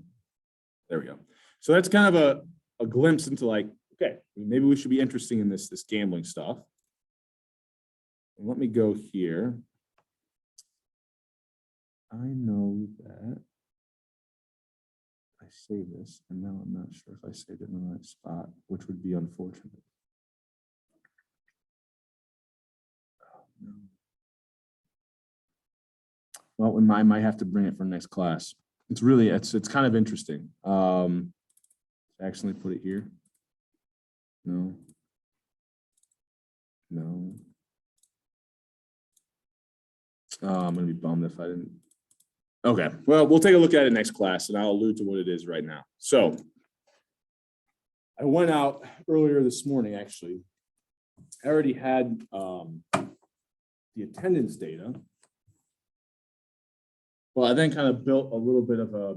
there we go. So that's kind of a glimpse into like, okay, maybe we should be interested in this gambling stuff. And let me go here. I know that I saved this, and now I'm not sure if I saved it in the right spot, which would be unfortunate. Oh, no. Well, we might have to bring it for next class. It's really, it's kind of interesting. Actually put it here. No. I'm gonna be bummed if I didn't. Okay, well, we'll take a look at it next class, and I'll allude to what it is right now. So I went out earlier this morning, actually. I already had the attendance data. Well, I then kind of built a little bit of a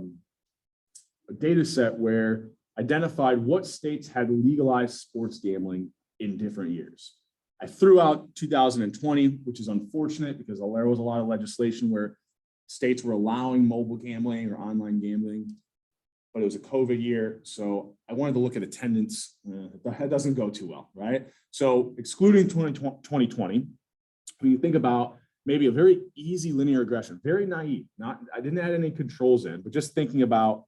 data set where identified what states had legalized sports gambling in different years. I threw out 2020, which is unfortunate because there was a lot of legislation where states were allowing mobile gambling or online gambling, but it was a COVID year. So I wanted to look at attendance. That doesn't go too well, right? So excluding 2020, when you think about maybe a very easy linear regression, very naive, I didn't add any controls in, but just thinking about,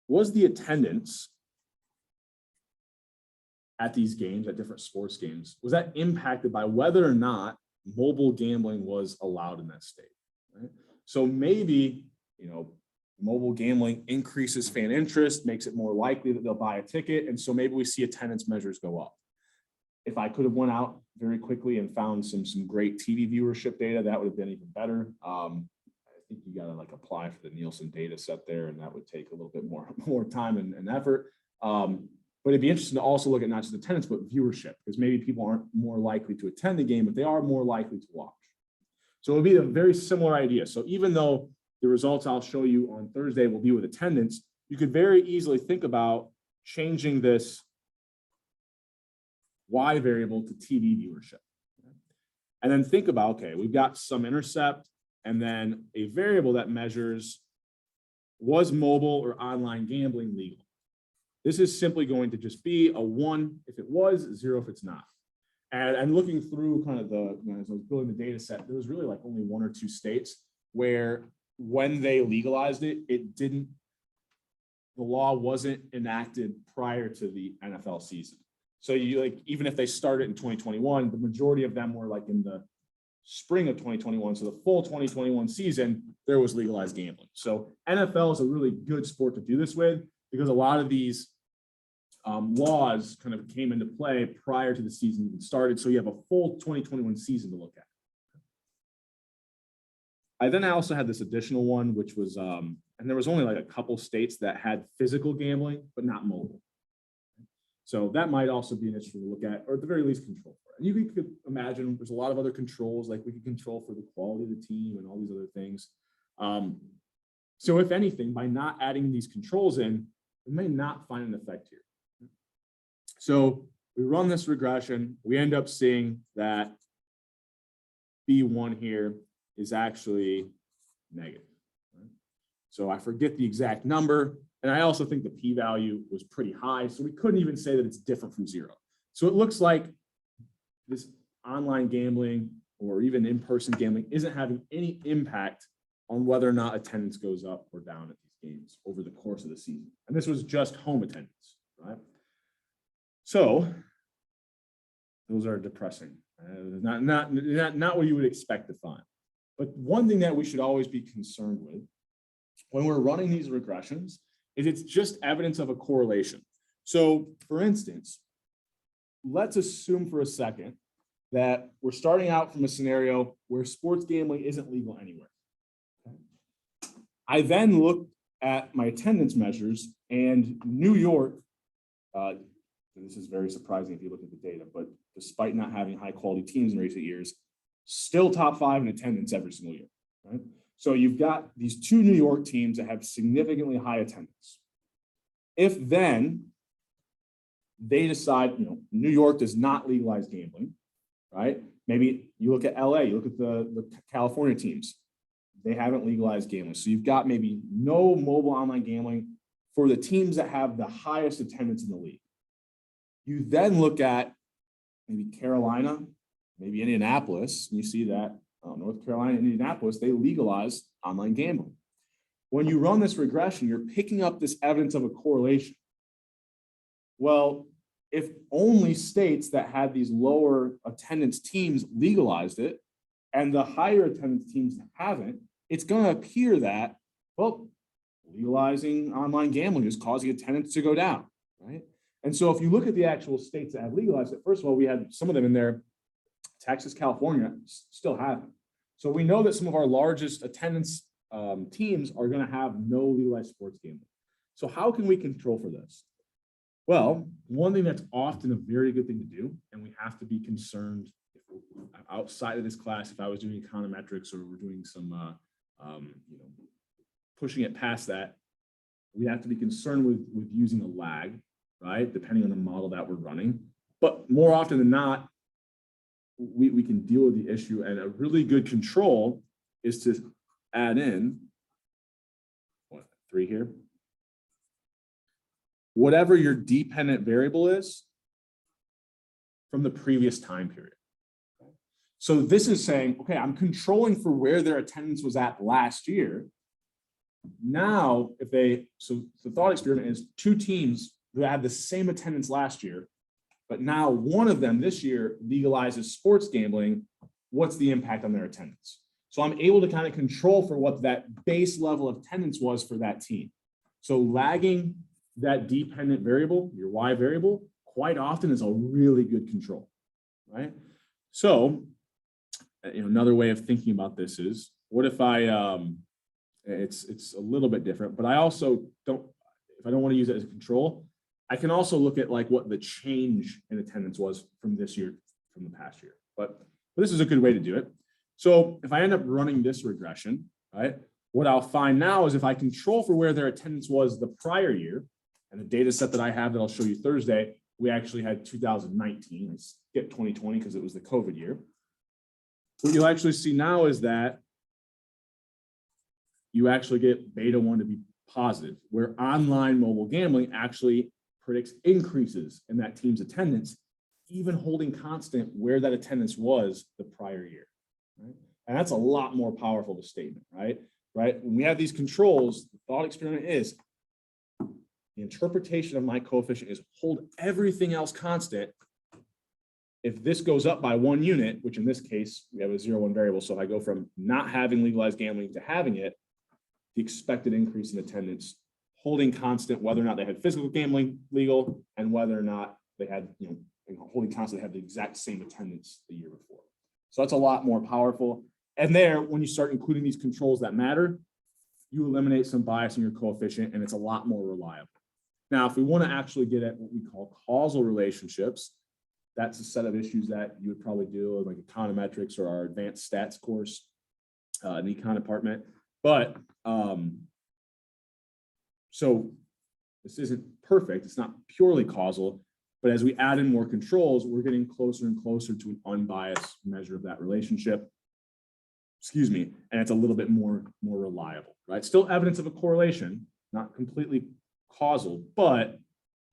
was the attendance at these games, at different sports games, was that impacted by whether or not mobile gambling was allowed in that state? Right? So maybe, mobile gambling increases fan interest, makes it more likely that they'll buy a ticket. And so maybe we see attendance measures go up. If I could have went out very quickly and found some great TV viewership data, that would have been even better. I think you got to apply for the Nielsen data set there, and that would take a little bit more time and effort. But it'd be interesting to also look at not just attendance, but viewership, because maybe people aren't more likely to attend the game, but they are more likely to watch. So it would be a very similar idea. So even though the results I'll show you on Thursday will be with attendance, you could very easily think about changing this Y variable to TV viewership. And then think about, okay, we've got some intercept and then a variable that measures, was mobile or online gambling legal? This is simply going to just be a 1 if it was, 0 if it's not. And looking through kind of as I was building the data set, there was really only 1 or 2 states where when they legalized it, the law wasn't enacted prior to the NFL season. So even if they started in 2021, the majority of them were in the spring of 2021. So the full 2021 season, there was legalized gambling. So NFL is a really good sport to do this with, because a lot of these laws kind of came into play prior to the season even started. So you have a full 2021 season to look at. I also had this additional one, which was, and there was only a couple states that had physical gambling, but not mobile. So that might also be an issue to look at, or at the very least control for it. And you could imagine there's a lot of other controls, we could control for the quality of the team and all these other things. So if anything, by not adding these controls in, we may not find an effect here. So we run this regression, we end up seeing that B1 here is actually negative. Right? So I forget the exact number, and I also think the p-value was pretty high, so we couldn't even say that it's different from 0. So it looks like this online gambling or even in-person gambling isn't having any impact on whether or not attendance goes up or down at these games over the course of the season. And this was just home attendance, right? So those are depressing. Not what you would expect to find. But one thing that we should always be concerned with when we're running these regressions is it's just evidence of a correlation. So for instance, let's assume for a second that we're starting out from a scenario where sports gambling isn't legal anywhere. I then look at my attendance measures, and New York, this is very surprising if you look at the data, but despite not having high quality teams in recent years, still top 5 in attendance every single year, right? So you've got these 2 New York teams that have significantly high attendance. If then they decide, New York does not legalize gambling, right? Maybe you look at LA, you look at the California teams. They haven't legalized gambling. So you've got maybe no mobile online gambling for the teams that have the highest attendance in the league. You then look at maybe Carolina, maybe Indianapolis, and you see that North Carolina and Indianapolis, they legalize online gambling. When you run this regression, you're picking up this evidence of a correlation. Well, if only states that had these lower attendance teams legalized it, and the higher attendance teams haven't, it's going to appear that, well, legalizing online gambling is causing attendance to go down, right? And so if you look at the actual states that have legalized it, first of all, we had some of them in there. Texas, California still haven't. So we know that some of our largest attendance teams are going to have no legalized sports gambling. So how can we control for this? Well, one thing that's often a very good thing to do, and we have to be concerned outside of this class, if I was doing econometrics or we're doing some, pushing it past that, we have to be concerned with using a lag, right? Depending on the model that we're running. But more often than not, we can deal with the issue, and a really good control is to add in 3 here. Whatever your dependent variable is from the previous time period. So this is saying, okay, I'm controlling for where their attendance was at last year. Now, so the thought experiment is 2 teams who had the same attendance last year, but now one of them this year legalizes sports gambling. What's the impact on their attendance? So I'm able to kind of control for what that base level of attendance was for that team. So lagging that dependent variable, your Y variable, quite often is a really good control, right? So, another way of thinking about this is, what if it's a little bit different, but I also don't, if I don't want to use it as a control, I can also look at like what the change in attendance was from this year, from the past year. But this is a good way to do it. So if I end up running this regression, right, what I'll find now is if I control for where their attendance was the prior year, and the data set that I have that I'll show you Thursday, we actually had 2019. I skipped 2020 because it was the COVID year. What you'll actually see now is that you actually get beta 1 to be positive, where online mobile gambling actually predicts increases in that team's attendance, even holding constant where that attendance was the prior year. Right? And that's a lot more powerful of a statement, right? When we have these controls, the thought experiment is the interpretation of my coefficient is hold everything else constant. If this goes up by 1 unit, which in this case, we have a 0-1 variable. So if I go from not having legalized gambling to having it, the expected increase in attendance, holding constant whether or not they had physical gambling legal and whether or not they had, holding constant, they had the exact same attendance the year before. So that's a lot more powerful. And there, when you start including these controls that matter, you eliminate some bias in your coefficient and it's a lot more reliable. Now, if we want to actually get at what we call causal relationships, that's a set of issues that you would probably do with like econometrics or our advanced stats course in the econ department. But so this isn't perfect. It's not purely causal, but as we add in more controls, we're getting closer and closer to an unbiased measure of that relationship. Excuse me, and it's a little bit more reliable, right? Still evidence of a correlation, not completely causal, but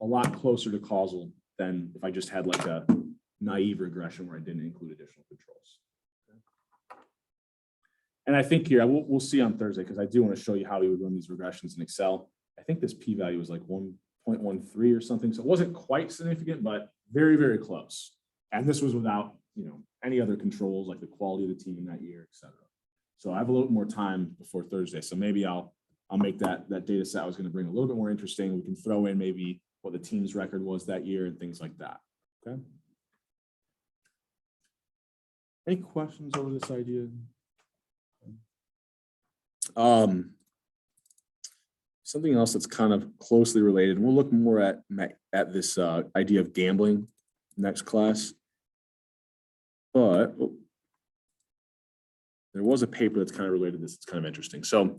a lot closer to causal than if I just had like a naive regression where I didn't include additional controls. Okay. And I think here, we'll see on Thursday, because I do want to show you how we would run these regressions in Excel. I think this p-value was like 1.13 or something. So it wasn't quite significant, but very, very close. And this was without, any other controls like the quality of the team in that year, et cetera. So I have a little bit more time before Thursday. So maybe I'll make that data set I was going to bring a little bit more interesting. We can throw in maybe what the team's record was that year and things like that. Okay. Any questions over this idea? Something else that's kind of closely related. We'll look more at this idea of gambling next class. But there was a paper that's kind of related to this. It's kind of interesting. So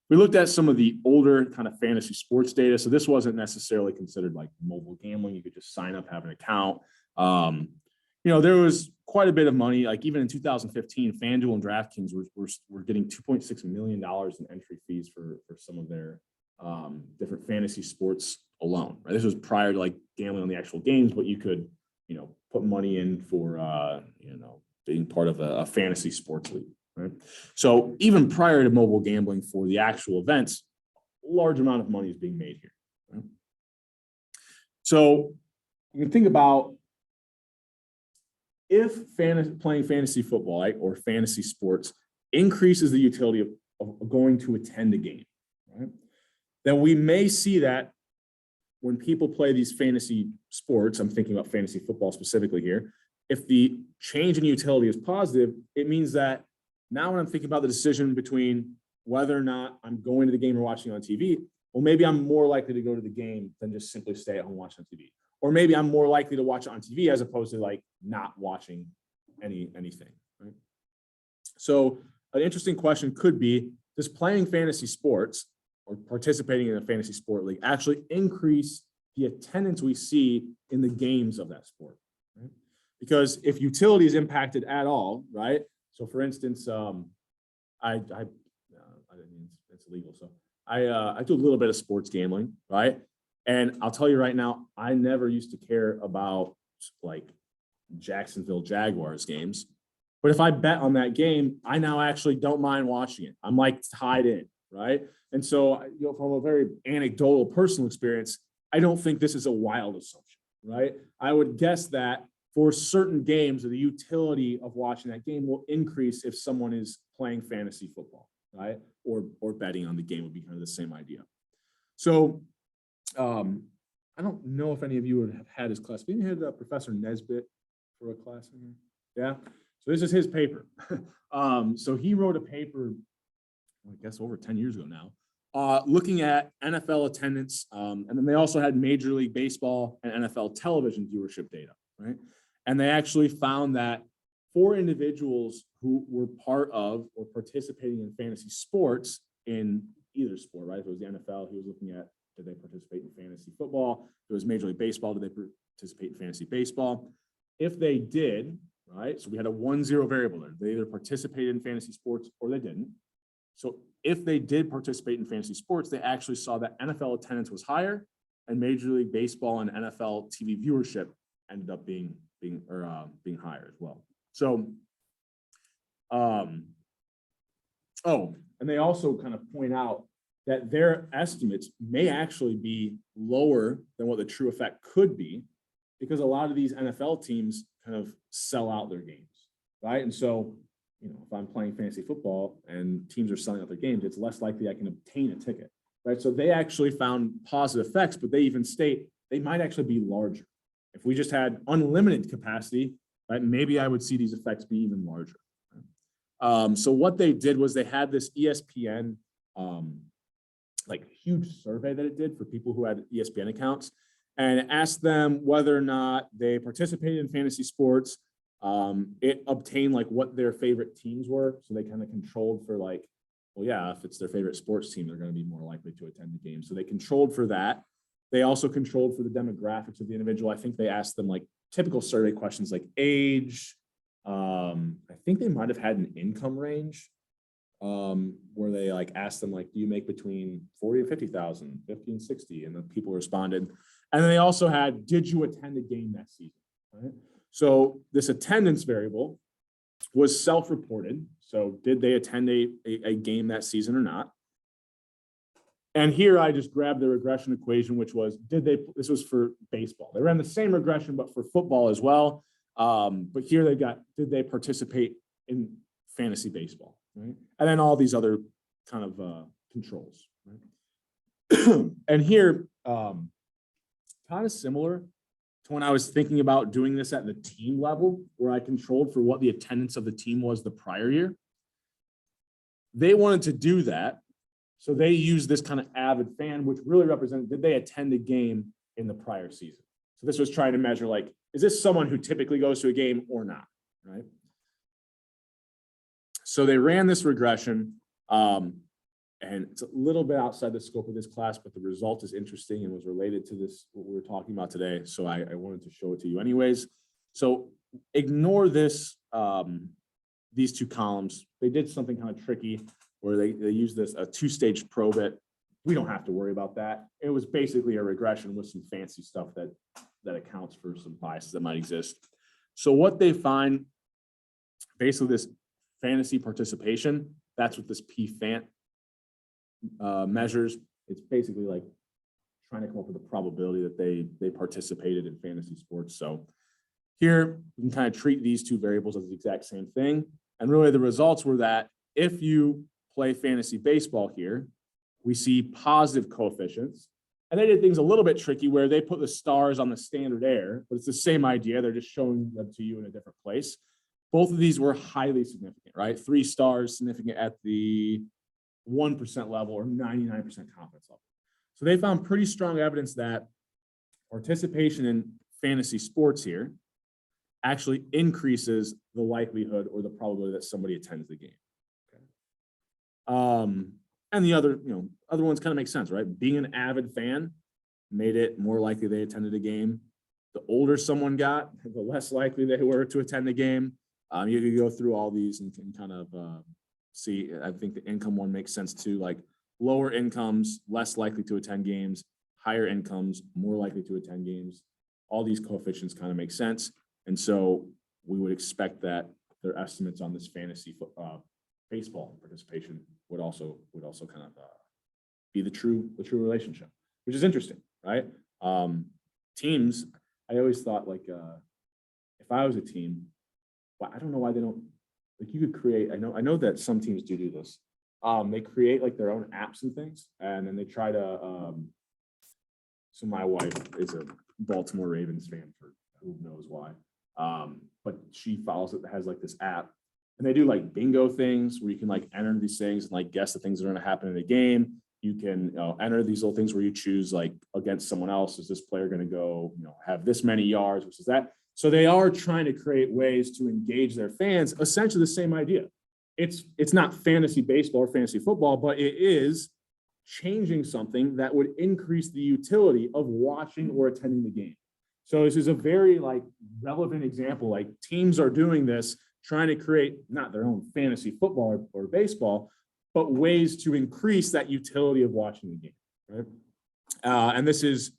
we looked at some of the older kind of fantasy sports data. So this wasn't necessarily considered like mobile gambling. You could just sign up, have an account. there was quite a bit of money. Like even in 2015, FanDuel and DraftKings were getting $2.6 million in entry fees for some of their different fantasy sports alone. Right? This was prior to like gambling on the actual games, but you could, put money in for, being part of a fantasy sports league. Right? So even prior to mobile gambling for the actual events, a large amount of money is being made here. Right? So you can think about if playing fantasy football, right, or fantasy sports increases the utility of going to attend a game, right, then we may see that when people play these fantasy sports, I'm thinking about fantasy football specifically here, if the change in utility is positive, it means that now when I'm thinking about the decision between whether or not I'm going to the game or watching on TV, well, maybe I'm more likely to go to the game than just simply stay at home watching on TV. Or maybe I'm more likely to watch it on TV as opposed to like not watching anything. Right? So an interesting question could be, does playing fantasy sports or participating in a fantasy sport league actually increase the attendance we see in the games of that sport? Right? Because if utility is impacted at all, right? So for instance, I didn't mean it's illegal. So I do a little bit of sports gambling, right? And I'll tell you right now, I never used to care about like Jacksonville Jaguars games. But if I bet on that game, I now actually don't mind watching it. I'm like tied in, right? And so, from a very anecdotal personal experience, I don't think this is a wild assumption, right? I would guess that for certain games, the utility of watching that game will increase if someone is playing fantasy football, right? Or betting on the game would be kind of the same idea. So, I don't know if any of you would have had his class. Have you had Professor Nesbitt for a class in here? Yeah. So this is his paper. So he wrote a paper, I guess over 10 years ago now, looking at NFL attendance. And then they also had Major League Baseball and NFL television viewership data, right? And they actually found that for individuals who were part of or participating in fantasy sports in either sport, right? If it was the NFL, he was looking at, did they participate in fantasy football? If it was Major League Baseball, did they participate in fantasy baseball? If they did, right? So we had a 1-0 variable there. They either participated in fantasy sports or they didn't. So if they did participate in fantasy sports, they actually saw that NFL attendance was higher and Major League Baseball and NFL TV viewership ended up being higher as well. So, and they also kind of point out that their estimates may actually be lower than what the true effect could be, because a lot of these NFL teams kind of sell out their games, right? And so, if I'm playing fantasy football and teams are selling out their games, it's less likely I can obtain a ticket, right? So they actually found positive effects, but they even state they might actually be larger. If we just had unlimited capacity, right, maybe I would see these effects be even larger. So what they did was they had this ESPN huge survey that it did for people who had ESPN accounts, and it asked them whether or not they participated in fantasy sports. It obtained what their favorite teams were. So they kind of controlled for if it's their favorite sports team, they're going to be more likely to attend the game. So they controlled for that. They also controlled for the demographics of the individual. I think they asked them typical survey questions like age. I think they might've had an income range where they asked them do you make between 40 and 50,000, 50 and 60? And the people responded. And then they also had, did you attend a game that season? Right? So this attendance variable was self-reported. So did they attend a game that season or not? And here I just grabbed the regression equation, which was, this was for baseball. They ran the same regression, but for football as well. But here they got, did they participate in fantasy baseball? Right? And then all these other kind of controls. Right? And here, kind of similar to when I was thinking about doing this at the team level, where I controlled for what the attendance of the team was the prior year. They wanted to do that. So they used this kind of avid fan, which really represented, did they attend a game in the prior season? So this was trying to measure, is this someone who typically goes to a game or not, right? So they ran this regression, and it's a little bit outside the scope of this class, but the result is interesting and was related to this, what we were talking about today. So I wanted to show it to you anyways. So ignore this, these two columns. They did something kind of tricky where they used this a two-stage probit. We don't have to worry about that. It was basically a regression with some fancy stuff that accounts for some biases that might exist. So what they find, basically this fantasy participation, that's what this PFANT measures. It's basically like trying to come up with a probability that they participated in fantasy sports. So here we can kind of treat these two variables as the exact same thing. And really the results were that if you play fantasy baseball here, we see positive coefficients. And they did things a little bit tricky where they put the stars on the standard error, but it's the same idea. They're just showing them to you in a different place. Both of these were highly significant, right? 3 stars significant at the 1% level or 99% confidence level. So they found pretty strong evidence that participation in fantasy sports here actually increases the likelihood or the probability that somebody attends the game. Okay. And the other ones kind of make sense, right? Being an avid fan made it more likely they attended a game. The older someone got, the less likely they were to attend the game. You could go through all these and kind of see. I think the income one makes sense too. Like lower incomes, less likely to attend games. Higher incomes, more likely to attend games. All these coefficients kind of make sense. And so we would expect that their estimates on this fantasy baseball participation would also kind of be the true relationship, which is interesting, right? Teams, I always thought like if I was a team, well, I don't know why they don't, like you could create, I know that some teams do this. They create like their own apps and things, and then they try to so my wife is a Baltimore Ravens fan for who knows why. But she follows it, has like this app, and they do like bingo things where you can like enter these things and like guess the things that are going to happen in the game. You can enter these little things where you choose like against someone else. Is this player going to go, have this many yards versus that? So they are trying to create ways to engage their fans. Essentially the same idea. It's not fantasy baseball or fantasy football, but it is changing something that would increase the utility of watching or attending the game. So this is a very like relevant example. Like teams are doing this, trying to create not their own fantasy football or baseball, but ways to increase that utility of watching the game, right? And this is,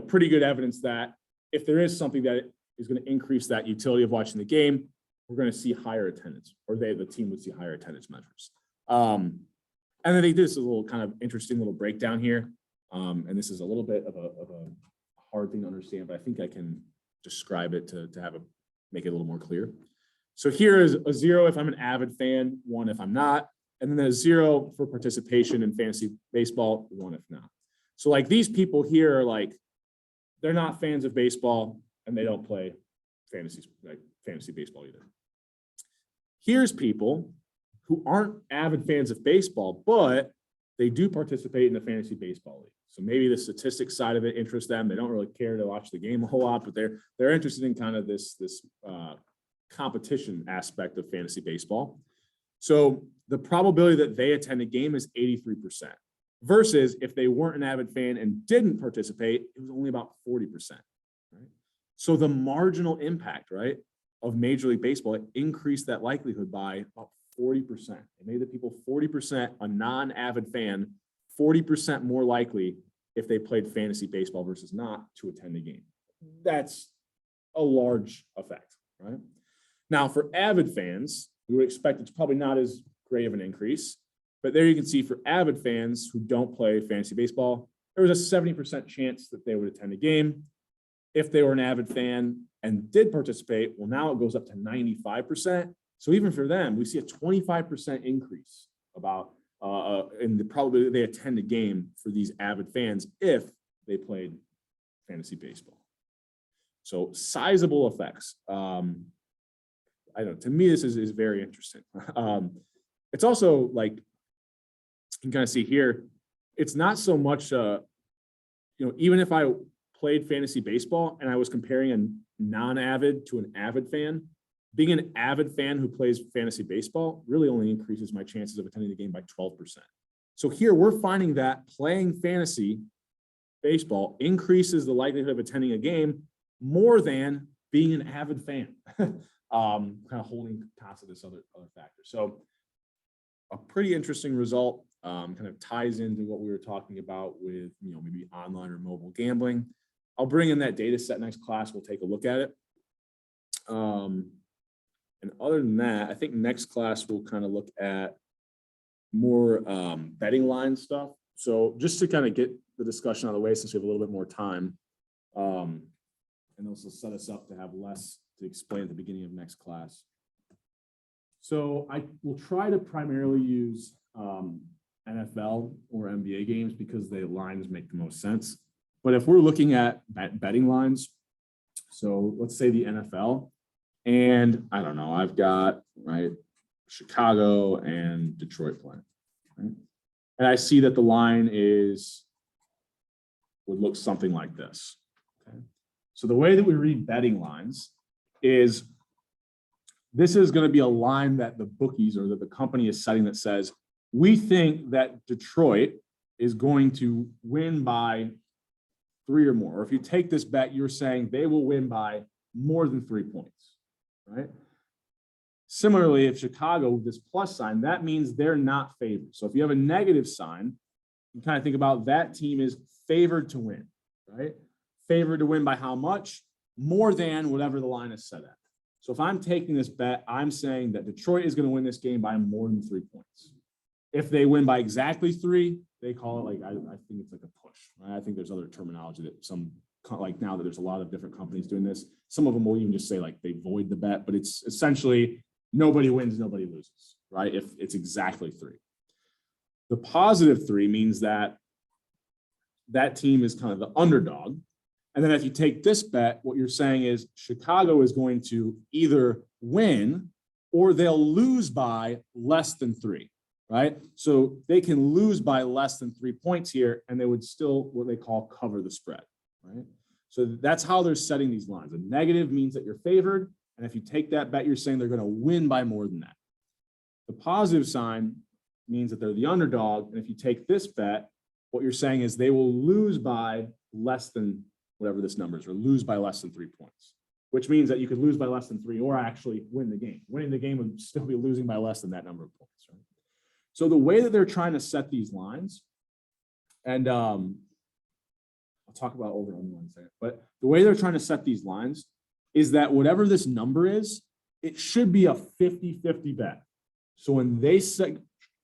pretty good evidence that if there is something that is going to increase that utility of watching the game, we're going to see higher attendance, or the team would see higher attendance measures. And then they did this little kind of interesting little breakdown here. And this is a little bit of a hard thing to understand, but I think I can describe it to make it a little more clear. So here is a 0 if I'm an avid fan, 1 if I'm not, and then there's 0 for participation in fantasy baseball, 1 if not. So like these people here are like, they're not fans of baseball and they don't play fantasy baseball either. Here's people who aren't avid fans of baseball, but they do participate in the fantasy baseball league. So maybe the statistics side of it interests them. They don't really care to watch the game a whole lot, but they're interested in kind of this competition aspect of fantasy baseball. So the probability that they attend a game is 83%, versus if they weren't an avid fan and didn't participate, it was only about 40%. Right? So the marginal impact, right, of Major League Baseball, it increased that likelihood by about 40%. It made the people 40%, a non-avid fan, 40% more likely if they played fantasy baseball versus not to attend the game. That's a large effect, right? Now, for avid fans, we would expect it's probably not as great of an increase, but there you can see for avid fans who don't play fantasy baseball, there was a 70% chance that they would attend a game. If they were an avid fan and did participate, well, now it goes up to 95%. So even for them, we see a 25% increase about in the probability they attend a game for these avid fans if they played fantasy baseball. So sizable effects. I don't know, to me, this is very interesting. It's also like, you can kind of see here, it's not so much, even if I played fantasy baseball and I was comparing a non-avid to an avid fan, being an avid fan who plays fantasy baseball really only increases my chances of attending the game by 12%. So here we're finding that playing fantasy baseball increases the likelihood of attending a game more than being an avid fan, kind of holding constant this other factor. So a pretty interesting result, kind of ties into what we were talking about with, maybe online or mobile gambling. I'll bring in that data set next class. We'll take a look at it. And other than that, I think next class we'll kind of look at more betting line stuff. So just to kind of get the discussion out of the way, since we have a little bit more time, and also set us up to have less to explain at the beginning of next class. So I will try to primarily use NFL or NBA games because the lines make the most sense. But if we're looking at betting lines, so let's say the NFL, and I don't know, I've got, right, Chicago and Detroit playing, right? And I see that the line would look something like this. Okay. So the way that we read betting lines is this is going to be a line that the bookies or that the company is setting that says, we think that Detroit is going to win by 3 or more. Or if you take this bet, you're saying they will win by more than 3 points, right? Similarly, if Chicago with this plus sign, that means they're not favored. So if you have a negative sign, you kind of think about that team is favored to win, right? Favored to win by how much? More than whatever the line is set at. So if I'm taking this bet, I'm saying that Detroit is going to win this game by more than 3 points. If they win by exactly 3, they call it like, I think it's like a push, right? I think there's other terminology that some, like now that there's a lot of different companies doing this, some of them will even just say like they void the bet, but it's essentially nobody wins, nobody loses, right? If it's exactly 3. The positive 3 means that that team is kind of the underdog. And then if you take this bet, what you're saying is Chicago is going to either win or they'll lose by less than 3, right? So they can lose by less than 3 points here, and they would still what they call cover the spread, right? So that's how they're setting these lines. A negative means that you're favored. And if you take that bet, you're saying they're going to win by more than that. The positive sign means that they're the underdog. And if you take this bet, what you're saying is they will lose by less than whatever this number is, or lose by less than 3 points, which means that you could lose by less than 3 or actually win the game. Winning the game would still be losing by less than that number of points, right? So the way that they're trying to set these lines, and I'll talk about over and under in a second, but the way they're trying to set these lines is that whatever this number is, it should be a 50-50 bet. So when they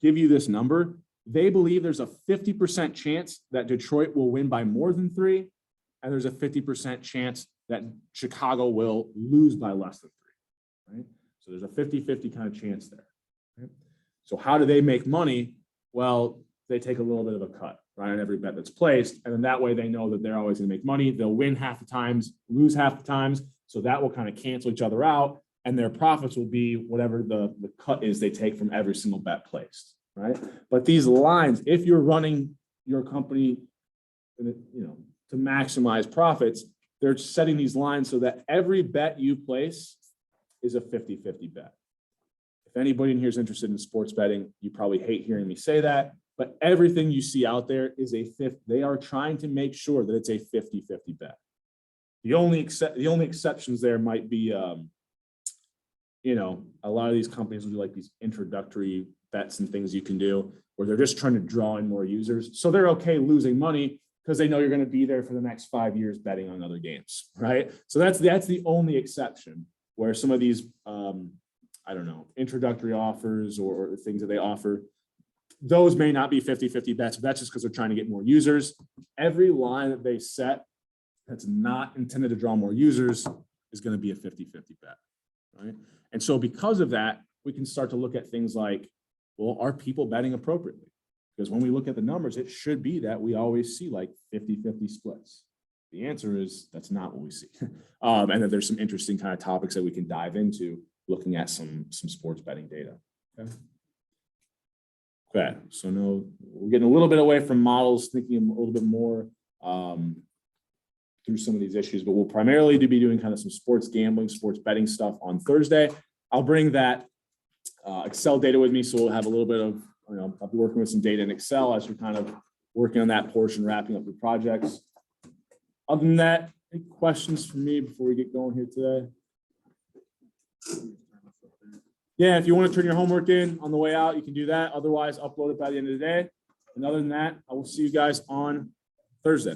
give you this number, they believe there's a 50% chance that Detroit will win by more than 3, and there's a 50% chance that Chicago will lose by less than 3, right? So there's a 50-50 kind of chance there, right? So how do they make money? Well, they take a little bit of a cut, right, on every bet that's placed, and then that way they know that they're always going to make money. They'll win half the times, lose half the times, so that will kind of cancel each other out, and their profits will be whatever the cut is they take from every single bet placed, right? But these lines, if you're running your company, to maximize profits, they're setting these lines so that every bet you place is a 50-50 bet. If anybody in here is interested in sports betting, you probably hate hearing me say that, but everything you see out there is they are trying to make sure that it's a 50-50 bet. The only exceptions there might be, a lot of these companies will do like these introductory bets and things you can do where they're just trying to draw in more users. So they're okay losing money because they know you're going to be there for the next 5 years betting on other games, right? So that's the only exception where some of these, introductory offers or things that they offer, those may not be 50-50 bets, but that's just because they're trying to get more users. Every line that they set that's not intended to draw more users is going to be a 50-50 bet, right? And so because of that, we can start to look at things like, well, are people betting appropriately? Because when we look at the numbers, it should be that we always see like 50-50 splits. The answer is that's not what we see. And that there's some interesting kind of topics that we can dive into looking at some sports betting data. Okay, so no, we're getting a little bit away from models, thinking a little bit more through some of these issues, but we'll primarily be doing kind of some sports gambling, sports betting stuff on Thursday. I'll bring that Excel data with me, so we'll have a little bit of, I'll be working with some data in Excel as we're kind of working on that portion, wrapping up the projects. Other than that, Any questions for me before we get going here today? Yeah, if you want to turn your homework in on the way out, you can do that. Otherwise, upload it by the end of the day. And other than that, I will see you guys on Thursday.